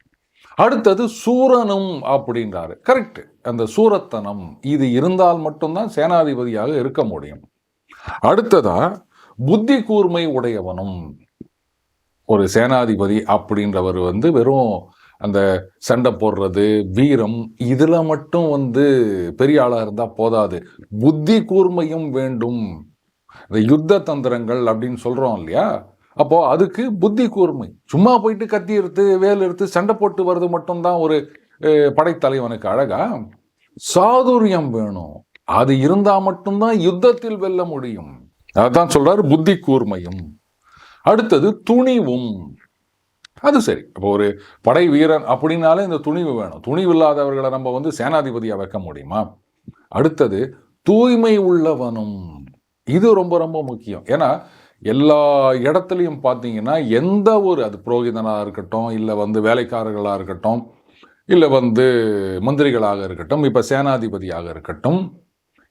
அடுத்தது சூரனும் அப்படின்றாரு. கரெக்ட். அந்த சூரத்தனம் இது இருந்தால் மட்டும்தான் சேனாதிபதியாக இருக்க முடியும். அடுத்ததா புத்தி கூர்மை உடையவனும். ஒரு சேனாதிபதி அப்படின்றவர் வெறும் அந்த சண்டை போடுறது, வீரம் இதுல மட்டும் பெரிய ஆளா இருந்தா போதாது, புத்தி கூர்மையும் வேண்டும். இந்த யுத்த தந்திரங்கள் அப்படின்னு சொல்றோம் இல்லையா, அப்போ அதுக்கு புத்தி கூர்மை. சும்மா போயிட்டு கத்தி எடுத்து வேல் எடுத்து சண்டை போட்டு வர்றது மட்டும்தான் ஒரு படைத்தலைவனுக்கு அழகா? சாதுரியம் வேணும். அது இருந்தா மட்டும்தான் யுத்தத்தில் வெல்ல முடியும். அதான் சொல்றாரு புத்தி கூர்மையும். அடுத்தது துணிவும். அது சரி, அப்போ ஒரு படை வீரன் அப்படின்னாலே இந்த துணிவு வேணும். துணிவு இல்லாதவர்களை நம்ம சேனாதிபதியா வைக்க முடியுமா? அடுத்தது தூய்மை உள்ளவனும். இது ரொம்ப ரொம்ப முக்கியம். ஏன்னா எல்லா இடத்துலையும் பார்த்தீங்கன்னா எந்த ஒரு அது புரோகிதனாக இருக்கட்டும், இல்லை வேலைக்காரர்களாக இருக்கட்டும், இல்லை மந்திரிகளாக இருக்கட்டும், இப்போ சேனாதிபதியாக இருக்கட்டும்,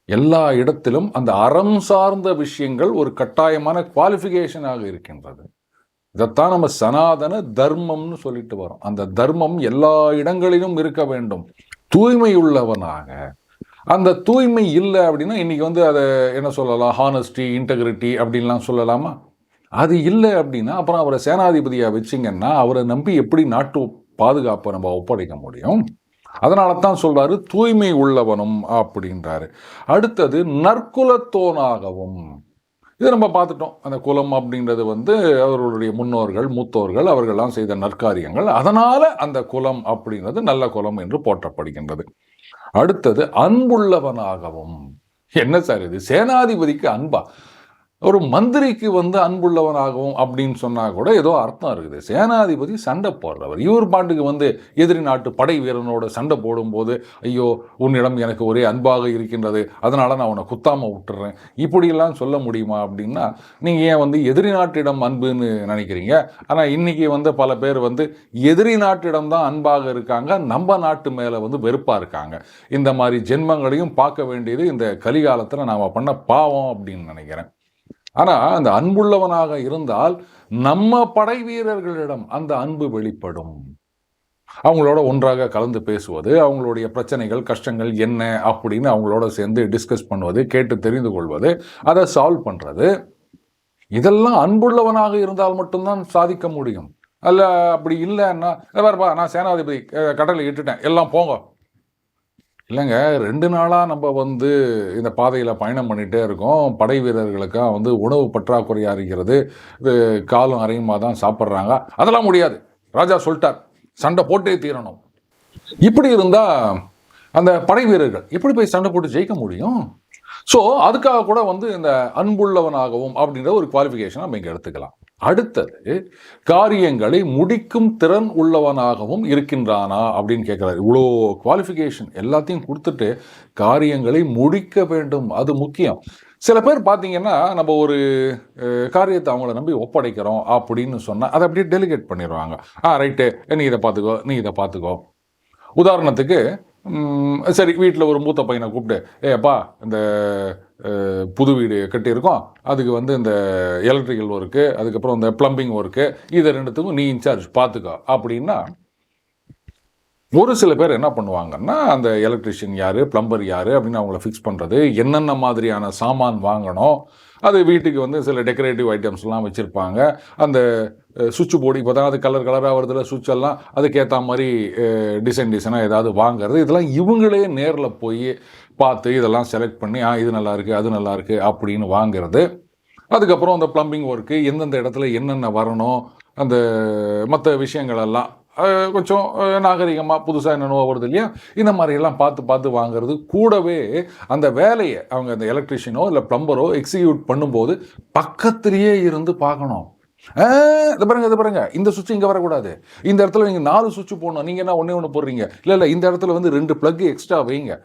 எல்லா இடத்திலும் அந்த அறம் சார்ந்த விஷயங்கள் ஒரு கட்டாயமான குவாலிஃபிகேஷனாக இருக்கின்றது. இதைத்தான் நம்ம சனாதன தர்மம்னு சொல்லிட்டு வரோம். அந்த தர்மம் எல்லா இடங்களிலும் இருக்க வேண்டும். தூய்மை உள்ளவனாக. அந்த தூய்மை இல்லை அப்படின்னா இன்னைக்கு அதை என்ன சொல்லலாம், ஹானஸ்டி, இன்டெகிரிட்டி அப்படின்லாம் சொல்லலாமா? அது இல்லை அப்படின்னா அப்புறம் அவரை சேனாதிபதியாக வச்சிங்கன்னா அவரை நம்பி எப்படி நாட்டு பாதுகாப்பை நம்ம ஒப்படைக்க முடியும்? அதனால தான் சொல்றாரு தூய்மை உள்ளவனும் அப்படின்றாரு. அடுத்தது நற்குலத்தோனாகவும். இதை நம்ம பார்த்துட்டோம். அந்த குலம் அப்படின்றது அவர்களுடைய முன்னோர்கள், மூத்தோர்கள் அவர்கள்லாம் செய்த நற்காரியங்கள். அதனால அந்த குலம் அப்படின்றது நல்ல குலம் என்று போற்றப்படுகின்றது. அடுத்தது அன்புள்ளவனாகவும். என்ன சார் இது? சேனாதிபதிக்கு அன்பா? ஒரு மந்திரிக்கு அன்புள்ளவனாகவும் அப்படின்னு சொன்னா கூட ஏதோ அர்த்தம் இருக்குது. சேனாதிபதி சண்டை போடுறவர். இவர் பாட்டுக்கு எதிரி நாட்டு படை வீரனோட சண்டை போடும்போது, ஐயோ உன்னிடம் எனக்கு ஒரே அன்பாக இருக்கின்றது, அதனால நான் உன்னை குத்தாம விட்டுறேன், இப்படியெல்லாம் சொல்ல முடியுமா? அப்படின்னா நீங்க ஏன் எதிரி நாட்டிடம் அன்புன்னு நினைக்கிறீங்க? ஆனா இன்னைக்கு பல பேர் எதிரி நாட்டிடம் தான் அன்பாக இருக்காங்க, நம்ம நாட்டு மேல வெறுப்பா இருக்காங்க. இந்த மாதிரி ஜென்மங்களையும் பார்க்க வேண்டியது இந்த கலிகாலத்துல நாம பண்ண பாவம் அப்படின்னு நினைக்கிறேன். ஆனா அந்த அன்புள்ளவனாக இருந்தால் நம்ம படை வீரர்களிடம் அந்த அன்பு வெளிப்படும். அவங்களோட ஒன்றாக கலந்து பேசுவது, அவங்களுடைய பிரச்சனைகள் கஷ்டங்கள் என்ன அப்படின்னு அவங்களோட சேர்ந்து டிஸ்கஸ் பண்ணுவது, கேட்டு தெரிந்து கொள்வது, அதை சால்வ் பண்றது, இதெல்லாம் அன்புள்ளவனாக இருந்தால் மட்டும்தான் சாதிக்க முடியும். அல்ல அப்படி இல்லைன்னா நான் சேனாதிபதி கடலை இட்டுட்டேன் எல்லாம் போங்க. இல்லைங்க, 2 நாளாக நம்ம இந்த பாதையில் பயணம் பண்ணிகிட்டே இருக்கோம். படை வீரர்களுக்காக உணவு பற்றாக்குறையாக இருக்கிறது, இது காலும் அரையுமா தான் சாப்பிட்றாங்க. அதெல்லாம் முடியாது, ராஜா சொல்லிட்டார், சண்டை போட்டே தீரணும். இப்படி இருந்தால் அந்த படை வீரர்கள் எப்படி போய் சண்டை போட்டு ஜெயிக்க முடியும்? ஸோ அதுக்காக கூட வந்து இந்த அன்புள்ளவனாகவும் அப்படின்ற ஒரு குவாலிஃபிகேஷன் நம்ம இங்கே எடுத்துக்கலாம். அடுத்தது, காரியங்களை முடிக்கும் திறன் உள்ளவனாகவும் இருக்கின்றானா அப்படின்னு கேட்குறாரு. இவ்வளோ குவாலிஃபிகேஷன் எல்லாத்தையும் கொடுத்துட்டு காரியங்களை முடிக்க வேண்டும், அது முக்கியம். சில பேர் பார்த்தீங்கன்னா, நம்ம ஒரு காரியத்தை அவங்கள நம்பி ஒப்படைக்கிறோம் அப்படின்னு சொன்னால் அதை அப்படியே டெலிகேட் பண்ணிடுவாங்க. ரைட்டு, நீ இதை பார்த்துக்கோ, நீ இதை பார்த்துக்கோ. உதாரணத்துக்கு, சரி, வீட்டில் ஒரு மூத்த பையனை கூப்பிட்டு, அப்பா, இந்த புது வீடு கட்டியிருக்கோம், அதுக்கு வந்து இந்த எலக்ட்ரிக்கல் ஒர்க்கு, அதுக்கப்புறம் இந்த பிளம்பிங் ஒர்க்கு, இதை ரெண்டுத்துக்கும் நீ இன்சார்ஜ் பார்த்துக்கோ அப்படின்னா, ஒரு சில பேர் என்ன பண்ணுவாங்கன்னா, அந்த எலக்ட்ரிஷியன் யார், பிளம்பர் யார் அப்படின்னு அவங்கள ஃபிக்ஸ் பண்ணுறது, என்னென்ன மாதிரியான சாமான் வாங்கணும், அது வீட்டுக்கு வந்து சில டெக்கரேட்டிவ் ஐட்டம்ஸ்லாம் வச்சுருப்பாங்க. அந்த சுவிட்ச் போர்டு இப்போ தான் அது கலராக வருதுல, சுவிட்ச் எல்லாம் அதுக்கேற்ற மாதிரி டிசைனாக ஏதாவது வாங்குறது, இதெல்லாம் இவங்களே நேரில் போய் பார்த்து இதெல்லாம் செலக்ட் பண்ணி இது நல்லாயிருக்கு, அது நல்லாயிருக்கு அப்படின்னு வாங்கிறது. அதுக்கப்புறம் அந்த பிளம்பிங் ஒர்க்கு, எந்தெந்த இடத்துல என்னென்ன வரணும், அந்த மற்ற விஷயங்களெல்லாம் கொஞ்சம் நாகரிகமாக புதுசாக என்னென்னவோ வருது இல்லையா, இந்த மாதிரியெல்லாம் பார்த்து வாங்கிறது. கூடவே அந்த வேலையை அவங்க அந்த எலக்ட்ரிஷியனோ இல்லை பிளம்பரோ எக்ஸிக்யூட் பண்ணும்போது பக்கத்திலேயே இருந்து பார்க்கணும். இது பாருங்க, இந்த சுவிட்ச் இங்கே வரக்கூடாது, இந்த இடத்துல நீங்கள் 4 சுவிட்ச் போடணும், நீங்கள் என்ன ஒன்று போடுறீங்க, இல்லை இந்த இடத்துல வந்து 2 ப்ளக் எக்ஸ்ட்ரா வைங்க,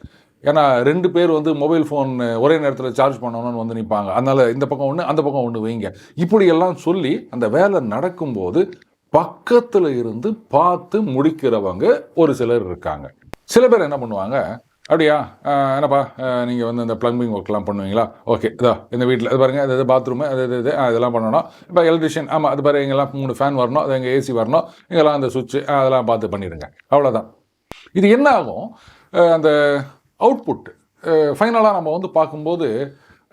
ஏன்னா 2 பேர் வந்து மொபைல் ஃபோன் ஒரே நேரத்தில் சார்ஜ் பண்ணணும்னு வந்து நிற்பாங்க, அதனால் இந்த பக்கம் ஒன்று அந்த பக்கம் ஒன்று வைங்க. இப்படியெல்லாம் சொல்லி அந்த வேலை நடக்கும்போது பக்கத்தில் இருந்து பார்த்து முடிக்கிறவங்க ஒரு சிலர் இருக்காங்க. சில பேர் என்ன பண்ணுவாங்க, அப்படியா, என்னப்பா நீங்கள் வந்து இந்த ப்ளம்பிங் ஒர்க்லாம் பண்ணுவீங்களா, ஓகே, இதோ இந்த வீட்டில் இது பாருங்கள், இது பாத்ரூமு, இதெல்லாம் பண்ணணும், இப்போ எலக்ட்ரிஷியன், ஆமாம், அது பாரு, இங்கெல்லாம் 3 ஃபேன் வரணும், அது எங்கள் ஏசி வரணும், இங்கெல்லாம் அந்த சுவிட்சு அதெல்லாம் பார்த்து பண்ணிடுங்க, அவ்வளோதான். இது என்ன ஆகும், அந்த அவுட்புட் ஃபைனலாக நம்ம வந்து பார்க்கும்போது,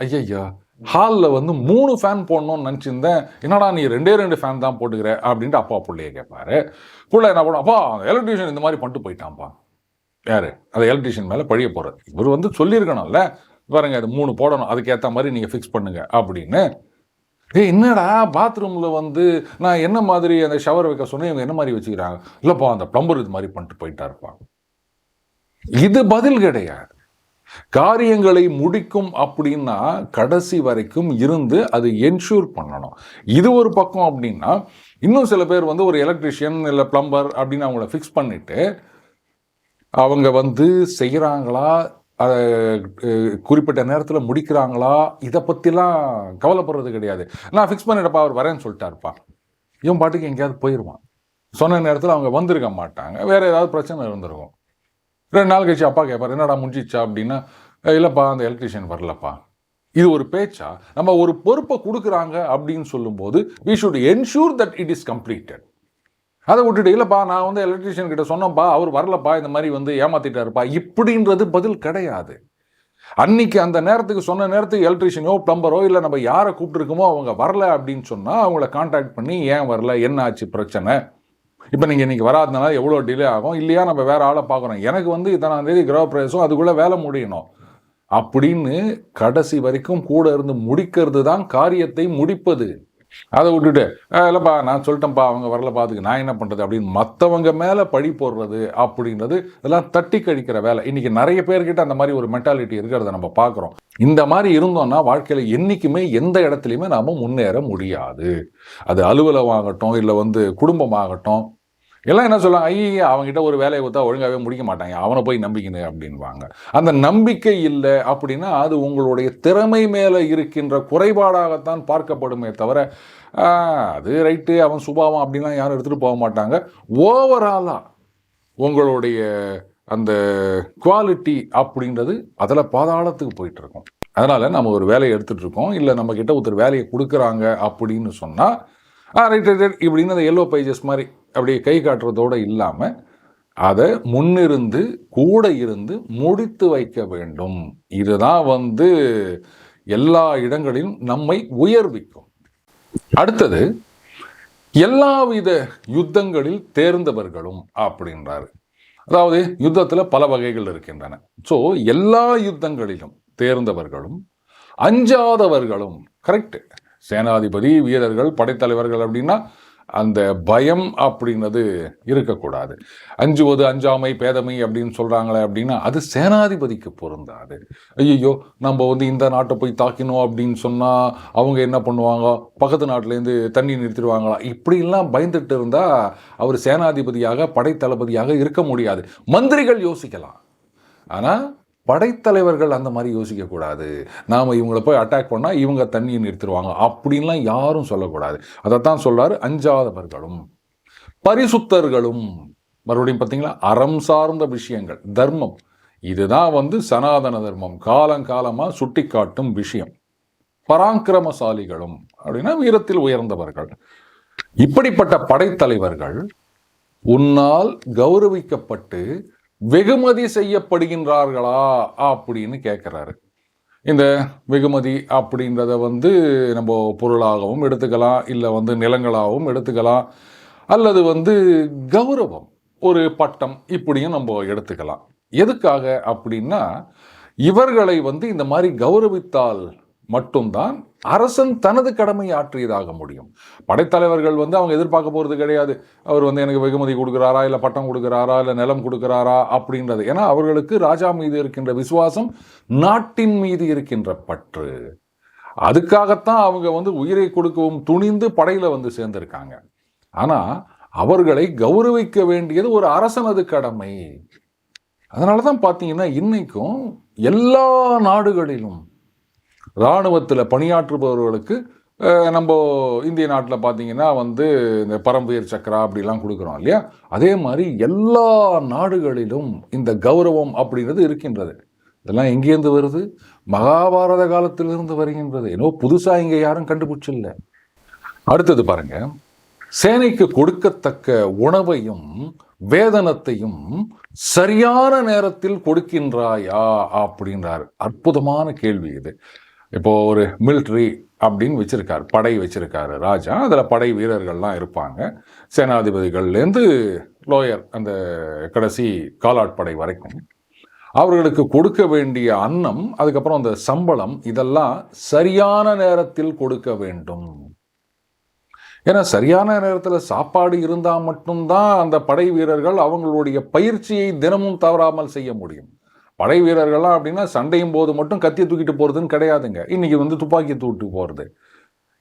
ஐயா, ஹாலில் வந்து 3 ஃபேன் போடணும்னு நினச்சிருந்தேன், என்னடா நீ 2 ஃபேன் தான் போட்டுக்கிற அப்படின்ட்டு அப்பா பிள்ளைய கேட்பாரு. பிள்ளை என்ன பண்ணும், அப்பா எலக்ட்ரிஷியன் இந்த மாதிரி பண்ணிட்டு போயிட்டான்ப்பா. யார்? அந்த எலக்ட்ரிஷியன் மேலே பழிய போகிறது. இவர் வந்து சொல்லியிருக்கணும்ல, பாருங்க அது 3 போடணும், அதுக்கேற்ற மாதிரி நீங்கள் ஃபிக்ஸ் பண்ணுங்க அப்படின்னு. என்னடா பாத்ரூமில் வந்து நான் என்ன மாதிரி அந்த ஷவர் வைக்க சொன்னேன், இவங்க என்ன மாதிரி வச்சுக்கிறாங்க, இல்லைப்பா அந்த பிளம்பர் இது மாதிரி பண்ணிட்டு போயிட்டாருப்பா. இது பதில் கிடையாது. காரியங்களை முடிக்கும் அப்படின்னா கடைசி வரைக்கும் இருந்து அது என்ஷூர் பண்ணணும். இது ஒரு பக்கம். அப்படின்னா இன்னும் சில பேர் வந்து ஒரு எலக்ட்ரிஷியன் இல்லை பிளம்பர் அப்படின்னு அவங்கள ஃபிக்ஸ் பண்ணிட்டு அவங்க வந்து செய்கிறாங்களா, குறிப்பிட்ட நேரத்தில் முடிக்கிறாங்களா, இதை பற்றிலாம் கவலைப்படுறது கிடையாது. நான் ஃபிக்ஸ் பண்ணிட்டப்பா, அவர் வரேன்னு சொல்லிட்டாருப்பா, இவன் பாட்டுக்கு எங்கேயாவது போயிடுவான். சொன்ன நேரத்தில் அவங்க வந்திருக்க மாட்டாங்க, வேறு ஏதாவது பிரச்சனை இருந்திருக்கும். 2 நாள் கழிச்சு அப்பா கேட்பார், என்னடா முடிஞ்சிச்சா அப்படின்னா, இல்லைப்பா அந்த எலக்ட்ரிஷியன் வரலப்பா. இது ஒரு பேச்சா? நம்ம ஒரு பொறுப்பை கொடுக்குறாங்க அப்படின்னு சொல்லும்போது we should ensure that it is completed. அதை விட்டுட்டு, இல்லைப்பா நான் வந்து எலக்ட்ரிஷியன் கிட்ட சொன்னப்பா, அவர் வரலப்பா, இந்த மாதிரி வந்து ஏமாத்திட்டாருப்பா, இப்படின்றது பதில் கிடையாது. அன்னைக்கு அந்த நேரத்துக்கு சொன்ன நேரத்துக்கு எலக்ட்ரிஷியனோ பிளம்பரோ இல்லை நம்ம யாரை கூப்பிட்டுருக்கோமோ அவங்க வரல அப்படின்னு சொன்னால் அவங்கள கான்டாக்ட் பண்ணி ஏன் வரல, என்ன ஆச்சு பிரச்சனை, இப்போ நீங்கள் இன்றைக்கி வராதனால எவ்வளோ டிலே ஆகும், இல்லையா நம்ம வேறு ஆளை பார்க்குறோம், எனக்கு வந்து இத்தனாம் தேதி கிரகப்பிரவேசம், அதுக்குள்ளே வேலை முடியணும் அப்படின்னு கடைசி வரைக்கும் கூட இருந்து முடிக்கிறது தான் காரியத்தை முடிப்பது. அதை விட்டுட்டு, இல்லைப்பா நான் சொல்லிட்டேன்ப்பா அவங்க வரலப்பா, அதுக்கு நான் என்ன பண்ணுறது அப்படின்னு மற்றவங்க மேலே பழி போடுறது அப்படின்றது இதெல்லாம் தட்டி கழிக்கிற வேலை. இன்றைக்கி நிறைய பேர்கிட்ட அந்த மாதிரி ஒரு மென்டாலிட்டி இருக்கிறத நம்ம பார்க்குறோம். இந்த மாதிரி இருந்தோம்னா வாழ்க்கையில் என்றைக்குமே எந்த இடத்துலையுமே நாம் முன்னேற முடியாது. அது அலுவலகமாகட்டும் இல்லை வந்து குடும்பமாகட்டும், எல்லாம் என்ன சொல்லுவாங்க, ஐயா அவங்ககிட்ட ஒரு வேலையை கொடுத்தா ஒழுங்காகவே முடிக்க மாட்டாங்க, அவனை போய் நம்பிக்கினு அப்படின்வாங்க. அந்த நம்பிக்கை இல்லை அப்படின்னா அது உங்களுடைய திறமை மேலே இருக்கின்ற குறைபாடாகத்தான் பார்க்கப்படுமே தவிர அது ரைட்டு அவன் சுபாவம் அப்படின்லாம் யாரும் எடுத்துகிட்டு போக மாட்டாங்க. ஓவராலாக உங்களுடைய அந்த குவாலிட்டி அப்படின்றது அதில் பாதாளத்துக்கு போயிட்டுருக்கோம். அதனால் நம்ம ஒரு வேலையை எடுத்துகிட்ருக்கோம், இல்லை நம்மக்கிட்ட ஒருத்தர் வேலையை கொடுக்குறாங்க அப்படின்னு சொன்னால் ரைட் இப்படின்னு அந்த எல்லோ பேஜஸ் மாதிரி அப்படியே கை காட்டுறதோடு இல்லாமல் அதை முன்னிருந்து கூட இருந்து முடித்து வைக்க வேண்டும். இதுதான் வந்து எல்லா இடங்களிலும் நம்மை உயர்விக்கும். அடுத்தது, எல்லாவித யுத்தங்களில் தேர்ந்தவர்களும் அப்படின்றாரு. அதாவது யுத்தத்தில் பல வகைகள் இருக்கின்றன. ஸோ எல்லா யுத்தங்களிலும் தேர்ந்தவர்களும் அஞ்சாதவர்களும். கரெக்டு. சேனாதிபதி, வீரர்கள், படைத்தலைவர்கள் அப்படின்னா அந்த பயம் அப்படின்னது இருக்கக்கூடாது. அஞ்சுவது அஞ்சாமை பேதமை அப்படின்னு சொல்றாங்களே அப்படின்னா அது சேனாதிபதிக்கு பொருந்தாது. ஐயோ நம்ம வந்து இந்த நாட்டை போய் தாக்கினோம் அப்படின்னு சொன்னா அவங்க என்ன பண்ணுவாங்க, பக்கத்து நாட்டிலேருந்து தண்ணி நிறுத்திடுவாங்களா, இப்படிலாம் பயந்துட்டு இருந்தா அவர் சேனாதிபதியாக படைத்தளபதியாக இருக்க முடியாது. மந்திரிகள் யோசிக்கலாம், ஆனால் படைத்தலைவர்கள் அந்த மாதிரி யோசிக்கக்கூடாது. நாம் இவங்களை போய் அட்டாக் பண்ணால் இவங்க தண்ணியை நிறுத்திடுவாங்க அப்படின்லாம் யாரும் சொல்லக்கூடாது. அதைத்தான் சொல்றாரு, அஞ்சாதவர்களும் பரிசுத்தர்களும். மறுபடியும் பார்த்தீங்களா, அறம் சார்ந்த விஷயங்கள், தர்மம், இதுதான் வந்து சனாதன தர்மம் காலங்காலமாக சுட்டி காட்டும் விஷயம். பராக்கிரமசாலிகளும் அப்படின்னா வீரத்தில் உயர்ந்தவர்கள். இப்படிப்பட்ட படைத்தலைவர்கள் உன்னால் கௌரவிக்கப்பட்டு வெகுமதி செய்யப்படுகின்றார்களா அப்படின்னு கேட்குறாரு. இந்த வெகுமதி அப்படின்றத வந்து நம்ம பொருளாகவும் எடுத்துக்கலாம், இல்லை வந்து நிலங்களாகவும் எடுத்துக்கலாம், அல்லது வந்து கௌரவம், ஒரு பட்டம் இப்படியும் நம்ம எடுத்துக்கலாம். எதுக்காக அப்படின்னா இவர்களை வந்து இந்த மாதிரி கௌரவித்தால் மட்டும்தான் அரசன் தனது கடமையை ஆற்றியதாக முடியும். படைத்தலைவர்கள் வந்து அவங்க எதிர்பார்க்க போகிறது கிடையாது, அவர் வந்து எனக்கு வெகுமதி கொடுக்குறாரா, இல்லை பட்டம் கொடுக்குறாரா, இல்லை நிலம் கொடுக்குறாரா அப்படின்றது. ஏன்னா அவர்களுக்கு ராஜா மீது இருக்கின்ற விசுவாசம், நாட்டின் மீது இருக்கின்ற பற்று. அதுக்காகத்தான் அவங்க வந்து உயிரை கொடுக்கவும் துணிந்து படையில் வந்து சேர்ந்திருக்காங்க. ஆனால் அவர்களை கௌரவிக்க வேண்டியது ஒரு அரசனது கடமை. அதனால தான் பார்த்தீங்கன்னா இன்னைக்கும் எல்லா நாடுகளிலும் இராணுவத்தில் பணியாற்றுபவர்களுக்கு நம்ம இந்திய நாட்டில் பார்த்தீங்கன்னா வந்து இந்த பரம்புயர் சக்கரா அப்படிலாம் கொடுக்குறோம் இல்லையா, அதே மாதிரி எல்லா நாடுகளிலும் இந்த கௌரவம் அப்படின்றது இருக்கின்றது. இதெல்லாம் எங்கேருந்து வருது? மகாபாரத காலத்திலிருந்து வருகின்றது. ஏன்னோ புதுசாக இங்கே யாரும் கண்டுபிடிச்சில்லை. அடுத்தது பாருங்க, சேனைக்கு கொடுக்கத்தக்க உணவையும் வேதனத்தையும் சரியான நேரத்தில் கொடுக்கின்றாயா அப்படின்றார். அற்புதமான கேள்வி இது. இப்போ ஒரு மிலிட்ரி அப்படின்னு வச்சிருக்காரு, படை வச்சிருக்காரு ராஜா. அதில் படை வீரர்கள்லாம் இருப்பாங்க, சேனாதிபதிகள்லேருந்து லோயர் அந்த கடைசி காலாட்படை வரைக்கும். அவர்களுக்கு கொடுக்க வேண்டிய அன்னம், அதுக்கப்புறம் அந்த சம்பளம், இதெல்லாம் சரியான நேரத்தில் கொடுக்க வேண்டும். ஏன்னா சரியான நேரத்தில் சாப்பாடு இருந்தால் மட்டும்தான் அந்த படை வீரர்கள் அவங்களுடைய பயிற்சியை தினமும் தவறாமல் செய்ய முடியும். படை வீரர்கள்லாம் அப்படின்னா சண்டையும் போது மட்டும் கத்தியை தூக்கிட்டு போகிறதுன்னு கிடையாதுங்க. இன்னைக்கு வந்து துப்பாக்கி தூக்கிட்டு போகிறது.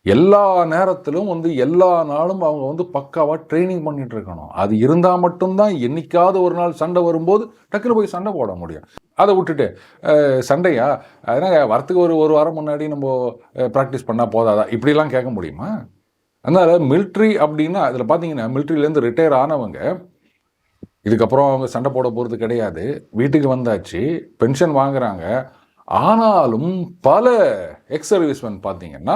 எல்லா நேரத்திலும் வந்து எல்லா நாளும் அவங்க வந்து பக்காவாக ட்ரைனிங் பண்ணிட்டு இருக்கணும். அது இருந்தால் மட்டும்தான் என்னைக்காவது ஒரு நாள் சண்டை வரும்போது டக்குன்னு போய் சண்டை போட முடியும். அதை விட்டுட்டு சண்டையா அதனால் வரத்துக்கு ஒரு வாரம் முன்னாடி நம்ம ப்ராக்டிஸ் பண்ணால் போதாதா இப்படிலாம் கேட்க முடியுமா? அதனால் மிலிட்ரி அப்படின்னா அதில் பார்த்தீங்கன்னா மிலிட்ரியிலேருந்து ரிட்டையர் ஆனவங்க இதுக்கப்புறம் அவங்க சண்டை போட போகிறது கிடையாது, வீட்டுக்கு வந்தாச்சு, பென்ஷன் வாங்குறாங்க. ஆனாலும் பல எக்ஸ் சர்வீஸ்மேன் பார்த்தீங்கன்னா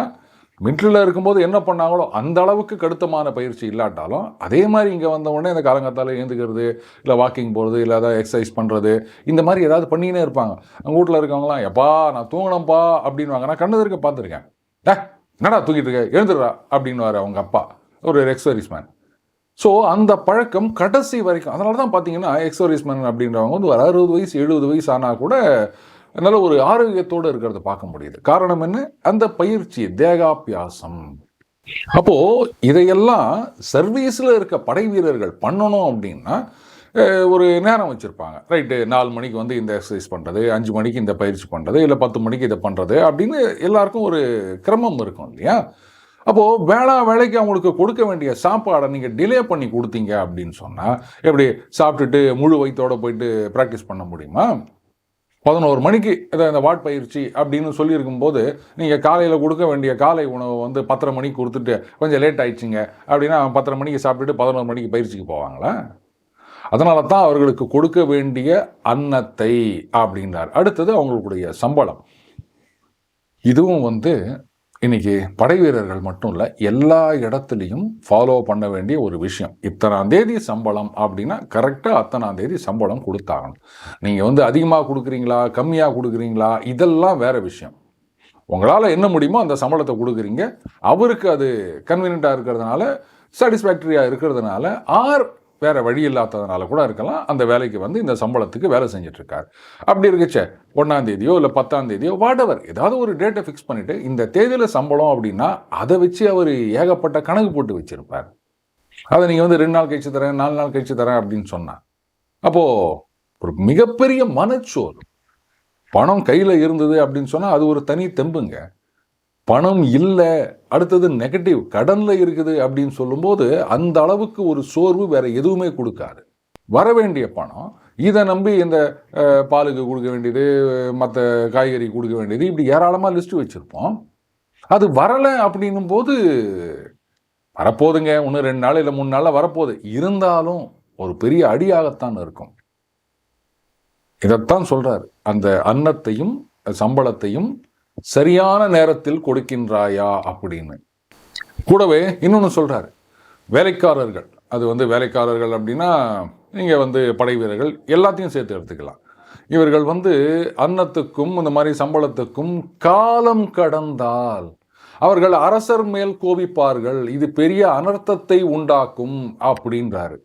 மிலிட்ரியில் இருக்கும்போது என்ன பண்ணாங்களோ அந்த அளவுக்கு கடுத்தமான பயிற்சி இல்லாட்டாலும் அதே மாதிரி இங்கே வந்த உடனே இந்த காலங்காத்தால் ஏந்துக்கிறது, இல்லை வாக்கிங் போகிறது, இல்லை ஏதாவது எக்ஸசைஸ் பண்ணுறது, இந்த மாதிரி ஏதாவது பண்ணினே இருப்பாங்க. அவங்க வீட்டில் இருக்கவங்களாம் எப்பா நான் தூங்கணும்ப்பா அப்படின்வாங்க. நான் கண்ணு இருக்க பார்த்துருக்கேன். என்னடா தூங்கிட்டு இருக்க, எழுந்துடுறா அப்படின்வாரு அவங்க அப்பா, ஒரு எக்ஸ் சர்வீஸ்மேன். ஸோ அந்த பழக்கம் கடைசி வரைக்கும். அதனால தான் பார்த்தீங்கன்னா எக்ஸ் சர்வீஸ்மேன் அப்படின்றவங்க வந்து ஒரு 60 வயசு 70 வயசு ஆனால் கூட நல்ல ஒரு ஆரோக்கியத்தோடு இருக்கிறத பார்க்க முடியுது. காரணம் என்ன? அந்த பயிற்சி, தேகாபியாசம். அப்போது இதையெல்லாம் சர்வீஸில் இருக்க படை வீரர்கள் பண்ணணும் அப்படின்னா ஒரு நேரம் வச்சுருப்பாங்க. ரைட்டு 4 மணிக்கு வந்து இந்த எக்ஸசைஸ் பண்ணுறது, 5 மணிக்கு இந்த பயிற்சி பண்ணுறது, இல்லை 10 மணிக்கு இதை பண்ணுறது அப்படின்னு எல்லாருக்கும் ஒரு கிரமம் இருக்கும் இல்லையா? அப்போது வேலைக்கு அவங்களுக்கு கொடுக்க வேண்டிய சாப்பாடை நீங்கள் டிலே பண்ணி கொடுத்தீங்க அப்படின்னு சொன்னால் எப்படி சாப்பிட்டுட்டு முழு வயிற்றோடு போயிட்டு ப்ராக்டிஸ் பண்ண முடியுமா? 11 மணிக்கு இந்த வாட் பயிற்சி அப்படின்னு சொல்லியிருக்கும்போது நீங்கள் காலையில் கொடுக்க வேண்டிய காலை உணவை வந்து 10:30 மணிக்கு கொடுத்துட்டு கொஞ்சம் லேட் ஆயிடுச்சுங்க அப்படின்னா 10:30 மணிக்கு சாப்பிட்டுட்டு 11 மணிக்கு பயிற்சிக்கு போவாங்களா? அதனால தான் அவர்களுக்கு கொடுக்க வேண்டிய அன்னத்தை அப்படின்றார். அடுத்தது அவங்களுடைய சம்பளம். இதுவும் வந்து இன்னைக்கு படை வீரர்கள் மட்டும் இல்லை, எல்லா இடத்துலையும் ஃபாலோ பண்ண வேண்டிய ஒரு விஷயம். இத்தனாம் தேதி சம்பளம் அப்படின்னா கரெக்டாக அத்தனாம் தேதி சம்பளம் கொடுத்தாகணும். நீங்கள் வந்து அதிகமாக கொடுக்குறீங்களா கம்மியாக கொடுக்குறீங்களா இதெல்லாம் வேற விஷயம். உங்களால் என்ன முடியுமோ அந்த சம்பளத்தை கொடுக்குறீங்க. அவருக்கு அது கன்வீனியண்ட்டாக இருக்கிறதுனால, சாட்டிஸ்ஃபேக்டரியாக இருக்கிறதுனால, வேறு வழி இல்லாததுனால கூட இருக்கலாம், அந்த வேலைக்கு வந்து இந்த சம்பளத்துக்கு வேலை செஞ்சிட்ருக்கார். அப்படி இருக்குச்சே 1ஆம் தேதியோ இல்லை 10ஆம் தேதியோ வாட்டவர் ஏதாவது ஒரு டேட்டை ஃபிக்ஸ் பண்ணிவிட்டு இந்த தேதியில் சம்பளம் அப்படின்னா அதை வச்சு அவர் ஏகப்பட்ட கணக்கு போட்டு வச்சுருப்பார். அதை நீங்கள் வந்து 2 நாள் கழிச்சு தரேன், 4 நாள் கழிச்சு தரேன் அப்படின்னு சொன்னா அப்போது ஒரு மிகப்பெரிய மனச்சோறு. பணம் கையில் இருந்தது அப்படின்னு சொன்னால் அது ஒரு தனி தெம்புங்க. பணம் இல்லை, அடுத்தது நெகட்டிவ், கடனில் இருக்குது அப்படின்னு சொல்லும்போது அந்த அளவுக்கு ஒரு சோர்வு வேற எதுவுமே கொடுக்காது. வர வேண்டிய பணம், இதை நம்பி இந்த பாலுக்கு கொடுக்க வேண்டியது, மற்ற காய்கறி கொடுக்க வேண்டியது, இப்படி ஏராளமாக லிஸ்ட் வச்சுருப்போம். அது வரலை அப்படின்னும் போது வரப்போகுதுங்க, இன்னும் 2 நாள் இல்லை 3 நாளில் வரப்போகுது, இருந்தாலும் ஒரு பெரிய அடியாகத்தான் இருக்கும். இதைத்தான் சொல்றாரு, அந்த அன்னத்தையும் சம்பளத்தையும் சரியான நேரத்தில் கொடுக்கின்றாயா அப்படின்னு. கூடவே இன்னொன்று சொல்றாரு, வேலைக்காரர்கள், அது வந்து வேலைக்காரர்கள் அப்படின்னா இங்கே வந்து படை வீரர்கள் எல்லாத்தையும் சேர்த்து எடுத்துக்கலாம். இவர்கள் வந்து அன்னத்துக்கும் இந்த மாதிரி சம்பளத்துக்கும் காலம் கடந்தால் அவர்கள் அரசர் மேல் கோபிப்பார்கள், இது பெரிய அனர்த்தத்தை உண்டாக்கும் அப்படின்றாரு.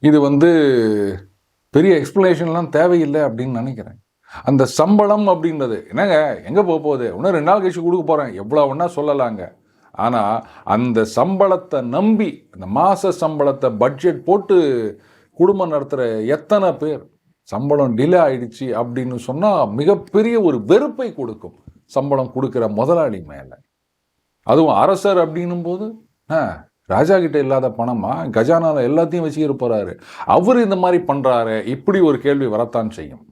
இது வந்து பெரிய எக்ஸ்பிளனேஷன்லாம் தேவையில்லை அப்படின்னு நினைக்கிறேன். அந்த சம்பளம் அப்படின்றது என்னங்க, எங்கே போக போகுது, இன்னும் 2 நாள் கழிச்சு கொடுக்க போகிறேன், எவ்வளோ ஒன்றா சொல்லலாங்க. ஆனால் அந்த சம்பளத்தை நம்பி, அந்த மாத சம்பளத்தை பட்ஜெட் போட்டு குடும்பம் நடத்துகிற எத்தனை பேர் சம்பளம் டிலே ஆயிடுச்சு அப்படின்னு சொன்னால் மிகப்பெரிய ஒரு வெறுப்பை கொடுக்கும் சம்பளம் கொடுக்குற முதலாளி மேலே. அதுவும் அரசர் அப்படின்னும் போது ராஜா கிட்ட இல்லாத பணமா, கஜானால எல்லாத்தையும் வச்சுக்கிட்டு போறாரு, அவர் இந்த மாதிரி பண்றாரு, இப்படி ஒரு கேள்வி வரத்தான் செய்யும்.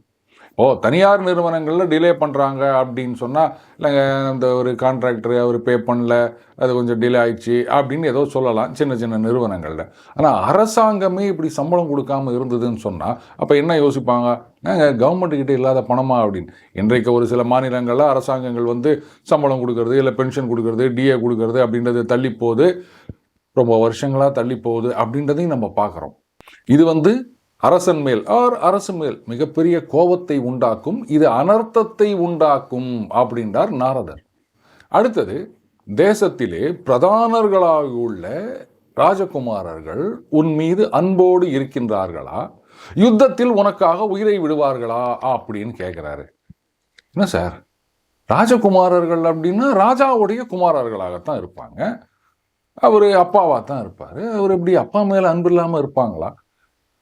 தனியார் நிறுவனங்களில் டிலே பண்ணுறாங்க அப்படின்னு சொன்னால், இல்லைங்க அந்த ஒரு கான்ட்ராக்டரு அவர் பே பண்ணல, அது கொஞ்சம் டிலே ஆயிடுச்சு அப்படின்னு ஏதோ சொல்லலாம் சின்ன சின்ன நிறுவனங்களில். ஆனால் அரசாங்கமே இப்படி சம்பளம் கொடுக்காமல் இருந்ததுன்னு சொன்னால் அப்போ என்ன யோசிப்பாங்க, கவர்மெண்ட்டுக்கிட்ட இல்லாத பணமா அப்படின்னு. இன்றைக்கு ஒரு சில மாநிலங்களில் அரசாங்கங்கள் வந்து சம்பளம் கொடுக்கறது, இல்லை பென்ஷன் கொடுக்கறது, டிஏ கொடுக்கறது அப்படின்றது தள்ளி போகுது, ரொம்ப வருஷங்களாக தள்ளி போகுது அப்படின்றதையும் நம்ம பார்க்குறோம். இது வந்து அரசன் மேல் அரசு மேல் மிகப்பெரிய கோபத்தை உண்டாக்கும், இது அனர்த்தத்தை உண்டாக்கும் அப்படின்றார் நாரதர். அடுத்தது, தேசத்திலே பிரதானர்களாக உள்ள ராஜகுமாரர்கள் உன் மீது அன்போடு இருக்கின்றார்களா, யுத்தத்தில் உனக்காக உயிரை விடுவார்களா அப்படின்னு கேட்குறாரு. என்ன சார், ராஜகுமாரர்கள் அப்படின்னா ராஜாவுடைய குமாரர்களாகத்தான் இருப்பாங்க, அவர் அப்பாவாக தான் இருப்பார், அவர் எப்படி அப்பா மேலே அன்பு இல்லாமல் இருப்பாங்களா?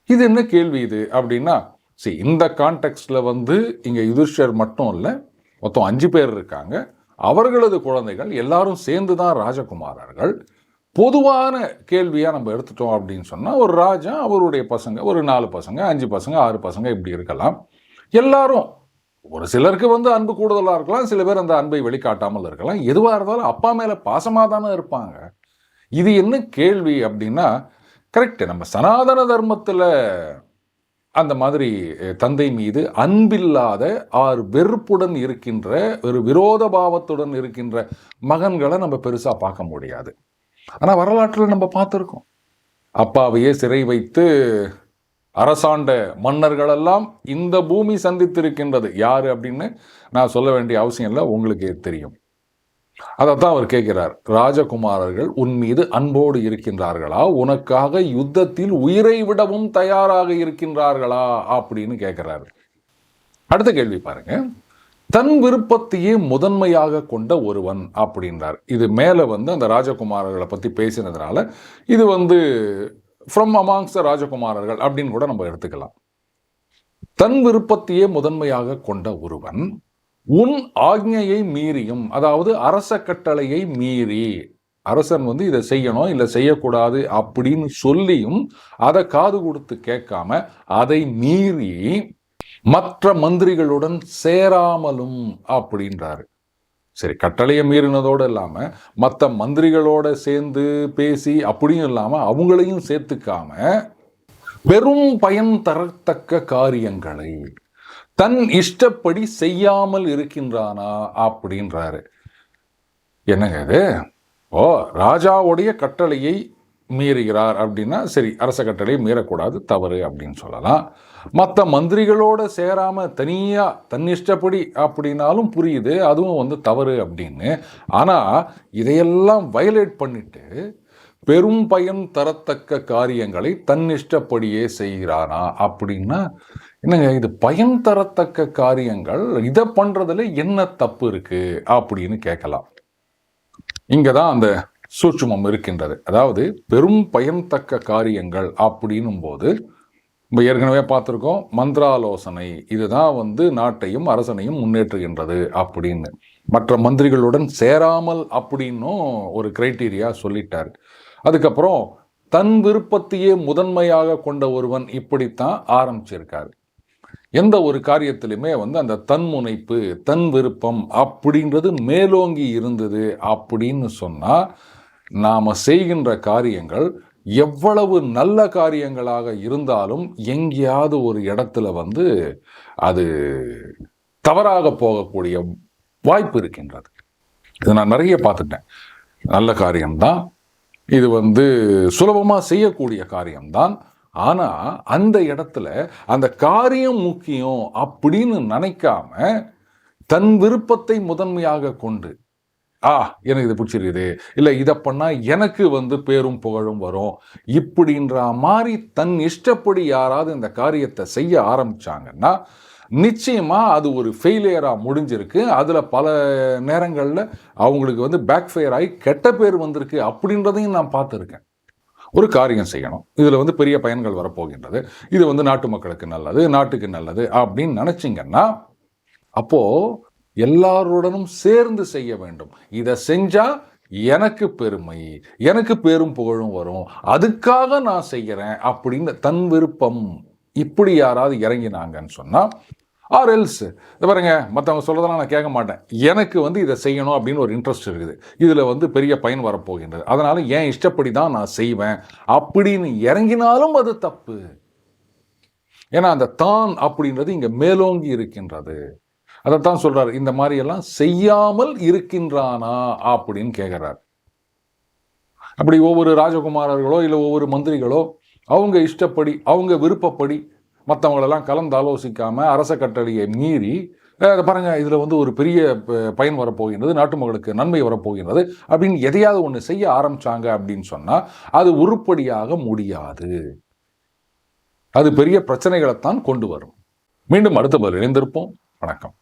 இது என்ன கேள்வி இது அப்படின்னா, இந்த கான்டெக்ட்ல வந்து இங்கே யுதிஷ்டர் மட்டும் இல்லை, மொத்தம் 5 பேர் இருக்காங்க, அவர்களது குழந்தைகள் எல்லாரும் சேர்ந்து தான் ராஜகுமாரர்கள். பொதுவான கேள்வியாக நம்ம எடுத்துட்டோம் அப்படின்னு சொன்னால், ஒரு ராஜா அவருடைய பசங்க, ஒரு 4 பசங்க, 5 பசங்க, 6 பசங்க இப்படி இருக்கலாம். எல்லாரும், ஒரு சிலருக்கு வந்து அன்பு கூடுதலாக இருக்கலாம், சில பேர் அந்த அன்பை வெளிக்காட்டாமல் இருக்கலாம். எதுவாக இருந்தாலும் அப்பா மேலே பாசமாக தானே இருப்பாங்க. இது என்ன கேள்வி அப்படின்னா, கரெக்டு, நம்ம சனாதன தர்மத்தில் அந்த மாதிரி தந்தை மீது அன்பில்லாத வெறுப்புடன் இருக்கின்ற, ஒரு விரோத பாவத்துடன் இருக்கின்ற மகன்களை நம்ம பெருசாக பார்க்க முடியாது. ஆனால் வரலாற்றில் நம்ம பார்த்துருக்கோம், அப்பாவையே சிறை வைத்து அரசாண்ட மன்னர்களெல்லாம் இந்த பூமி சந்தித்திருக்கின்றது. யார் அப்படின்னு நான் சொல்ல வேண்டிய அவசியம் இல்லை, உங்களுக்கே தெரியும். அதைத்தான் அவர் கேட்கிறார், ராஜகுமாரர்கள் உன் மீது அன்போடு இருக்கின்றார்களா, உனக்காக யுத்தத்தில் உயிரை விடவும் தயாராக இருக்கின்றார்களா அப்படின்னு கேட்கிறாரு. அடுத்த கேள்வி பாருங்க, தன் விருப்பத்தையே முதன்மையாக கொண்ட ஒருவன் அப்படின்றார். இது மேலே வந்து அந்த ராஜகுமாரர்களை பற்றி பேசினதுனால இது வந்து ஃப்ரம் அமாங்ஸ் த ராஜகுமாரர்கள் அப்படின்னு கூட நம்ம எடுத்துக்கலாம். தன் விருப்பத்தையே முதன்மையாக கொண்ட ஒருவன் உன் ஆக்ஞையை மீறியும், அதாவது அரச கட்டளையை மீறி, அரசன் வந்து இதை செய்யணும் இல்லை செய்யக்கூடாது அப்படின்னு சொல்லியும் அதை காது கொடுத்து கேட்காம அதை மீறி மற்ற மந்திரிகளுடன் சேராமலும் அப்படின்றாரு. சரி, கட்டளையை மீறினதோடு இல்லாமல் மற்ற மந்திரிகளோட சேர்ந்து பேசி அப்படியும் இல்லாமல் அவங்களையும் சேர்த்துக்காம பெரும் பயன் தரத்தக்க காரியங்களை தன் இஷ்டப்படி செய்யாமல் இருக்கின்றானா அப்படின்றாரு. என்னங்க இது, ராஜாவுடைய கட்டளையை மீறுகிறார் அப்படின்னா சரி, அரச கட்டளையை மீறக்கூடாது, தவறு அப்படின்னு சொல்லலாம். மற்ற மந்திரிகளோட சேராம தனியா தன் இஷ்டப்படி அப்படின்னாலும் புரியுது, அதுவும் வந்து தவறு அப்படின்னு. ஆனா இதையெல்லாம் வயலேட் பண்ணிட்டு பெரும் பயன் தரத்தக்க காரியங்களை தன் இஷ்டப்படியே செய்கிறானா அப்படின்னா என்னங்க இது, பயன் தரத்தக்க காரியங்கள், இதை பண்றதுல என்ன தப்பு இருக்கு அப்படின்னு கேட்கலாம். இங்கதான் அந்த சூட்சுமம் இருக்கின்றது. அதாவது பெரும் பயன் தக்க காரியங்கள் அப்படின்னும் போது நம்ம ஏற்கனவே பார்த்துருக்கோம், மந்திராலோசனை இதுதான் வந்து நாட்டையும் அரசனையும் முன்னேற்றுகின்றது அப்படின்னு. மற்ற மந்திரிகளுடன் சேராமல் அப்படின்னும் ஒரு கிரைட்டீரியா சொல்லிட்டார். அதுக்கப்புறம் தன் விருப்பத்தையே முதன்மையாக கொண்ட ஒருவன் இப்படித்தான் ஆரம்பிச்சிருக்காரு. எந்த ஒரு காரியத்திலுமே வந்து அந்த தன்முனைப்பு, தன் விருப்பம் அப்படின்றது மேலோங்கி இருந்தது அப்படின்னு சொன்னா நாம செய்கின்ற காரியங்கள் எவ்வளவு நல்ல காரியங்களாக இருந்தாலும் எங்கேயாவது ஒரு இடத்துல வந்து அது தவறாக போகக்கூடிய வாய்ப்பு இருக்கின்றது. இதை நான் நிறைய பார்த்துட்டேன். நல்ல காரியம்தான், இது வந்து சுலபமாக செய்யக்கூடிய காரியம்தான். ஆனால் அந்த இடத்துல அந்த காரியம் முக்கியம் அப்படின்னு நினைக்காம தன் விருப்பத்தை முதன்மையாக கொண்டு எனக்கு இது பிடிச்சிருக்குது, இல்லை இதை பண்ணால் எனக்கு வந்து பேரும் புகழும் வரும் இப்படின்ற மாதிரி தன் இஷ்டப்படி யாராவது இந்த காரியத்தை செய்ய ஆரம்பிச்சாங்கன்னா நிச்சயமாக அது ஒரு ஃபெயிலியராக முடிஞ்சிருக்கு. அதில் பல நேரங்களில் அவங்களுக்கு வந்து பேக் ஃபயர் ஆகி கெட்ட பேர் வந்திருக்கு அப்படின்றதையும் நான் பார்த்துருக்கேன். ஒரு காரியம் செய்யணும், இதில் வந்து பெரிய பயன்கள் வரப்போகின்றது, இது வந்து நாட்டு மக்களுக்கு நல்லது, நாட்டுக்கு நல்லது அப்படின்னு நினச்சிங்கன்னா அப்போது எல்லாருடனும் சேர்ந்து செய்ய வேண்டும். இதை செஞ்சா எனக்கு பெருமை, எனக்கு பேரும் புகழும் வரும், அதுக்காக நான் செய்கிறேன் அப்படின்னு தன் விருப்பம் இப்படி யாராவது இறங்கினாங்கன்னு சொன்னா ஆர் எல்ஸ் பாருங்க, மற்றவங்க சொல்றதெல்லாம் நான் கேட்க மாட்டேன், எனக்கு வந்து இதை செய்யணும் அப்படின்னு ஒரு இன்ட்ரெஸ்ட் இருக்குது, இதுல வந்து பெரிய பயன் வரப்போகின்றது, அதனால என் இஷ்டப்படி தான் நான் செய்வேன் அப்படின்னு இறங்கினாலும் அது தப்பு. ஏன்னா அந்த தான் அப்படின்றது இங்க மேலோங்கி இருக்கின்றது. அதைத்தான் சொல்றாரு, இந்த மாதிரி எல்லாம் செய்யாமல் இருக்கின்றானா அப்படின்னு கேட்கிறார். அப்படி ஒவ்வொரு ராஜகுமாரர்களோ இல்லை ஒவ்வொரு மந்திரிகளோ அவங்க இஷ்டப்படி அவங்க விருப்பப்படி மற்றவங்களெல்லாம் கலந்து ஆலோசிக்காம அரச கட்டளையை மீறி அதை பாருங்க, இதுல வந்து ஒரு பெரிய பயன் வரப்போகின்றது, நாட்டு மக்களுக்கு நன்மை வரப்போகின்றது அப்படின்னு எதையாவது ஒன்று செய்ய ஆரம்பிச்சாங்க அப்படின்னு சொன்னா அது உருப்படியாக முடியாது. அது பெரிய பிரச்சனைகளைத்தான் கொண்டு வரும். மீண்டும் அடுத்த பதில் இணைந்திருப்போம். வணக்கம்.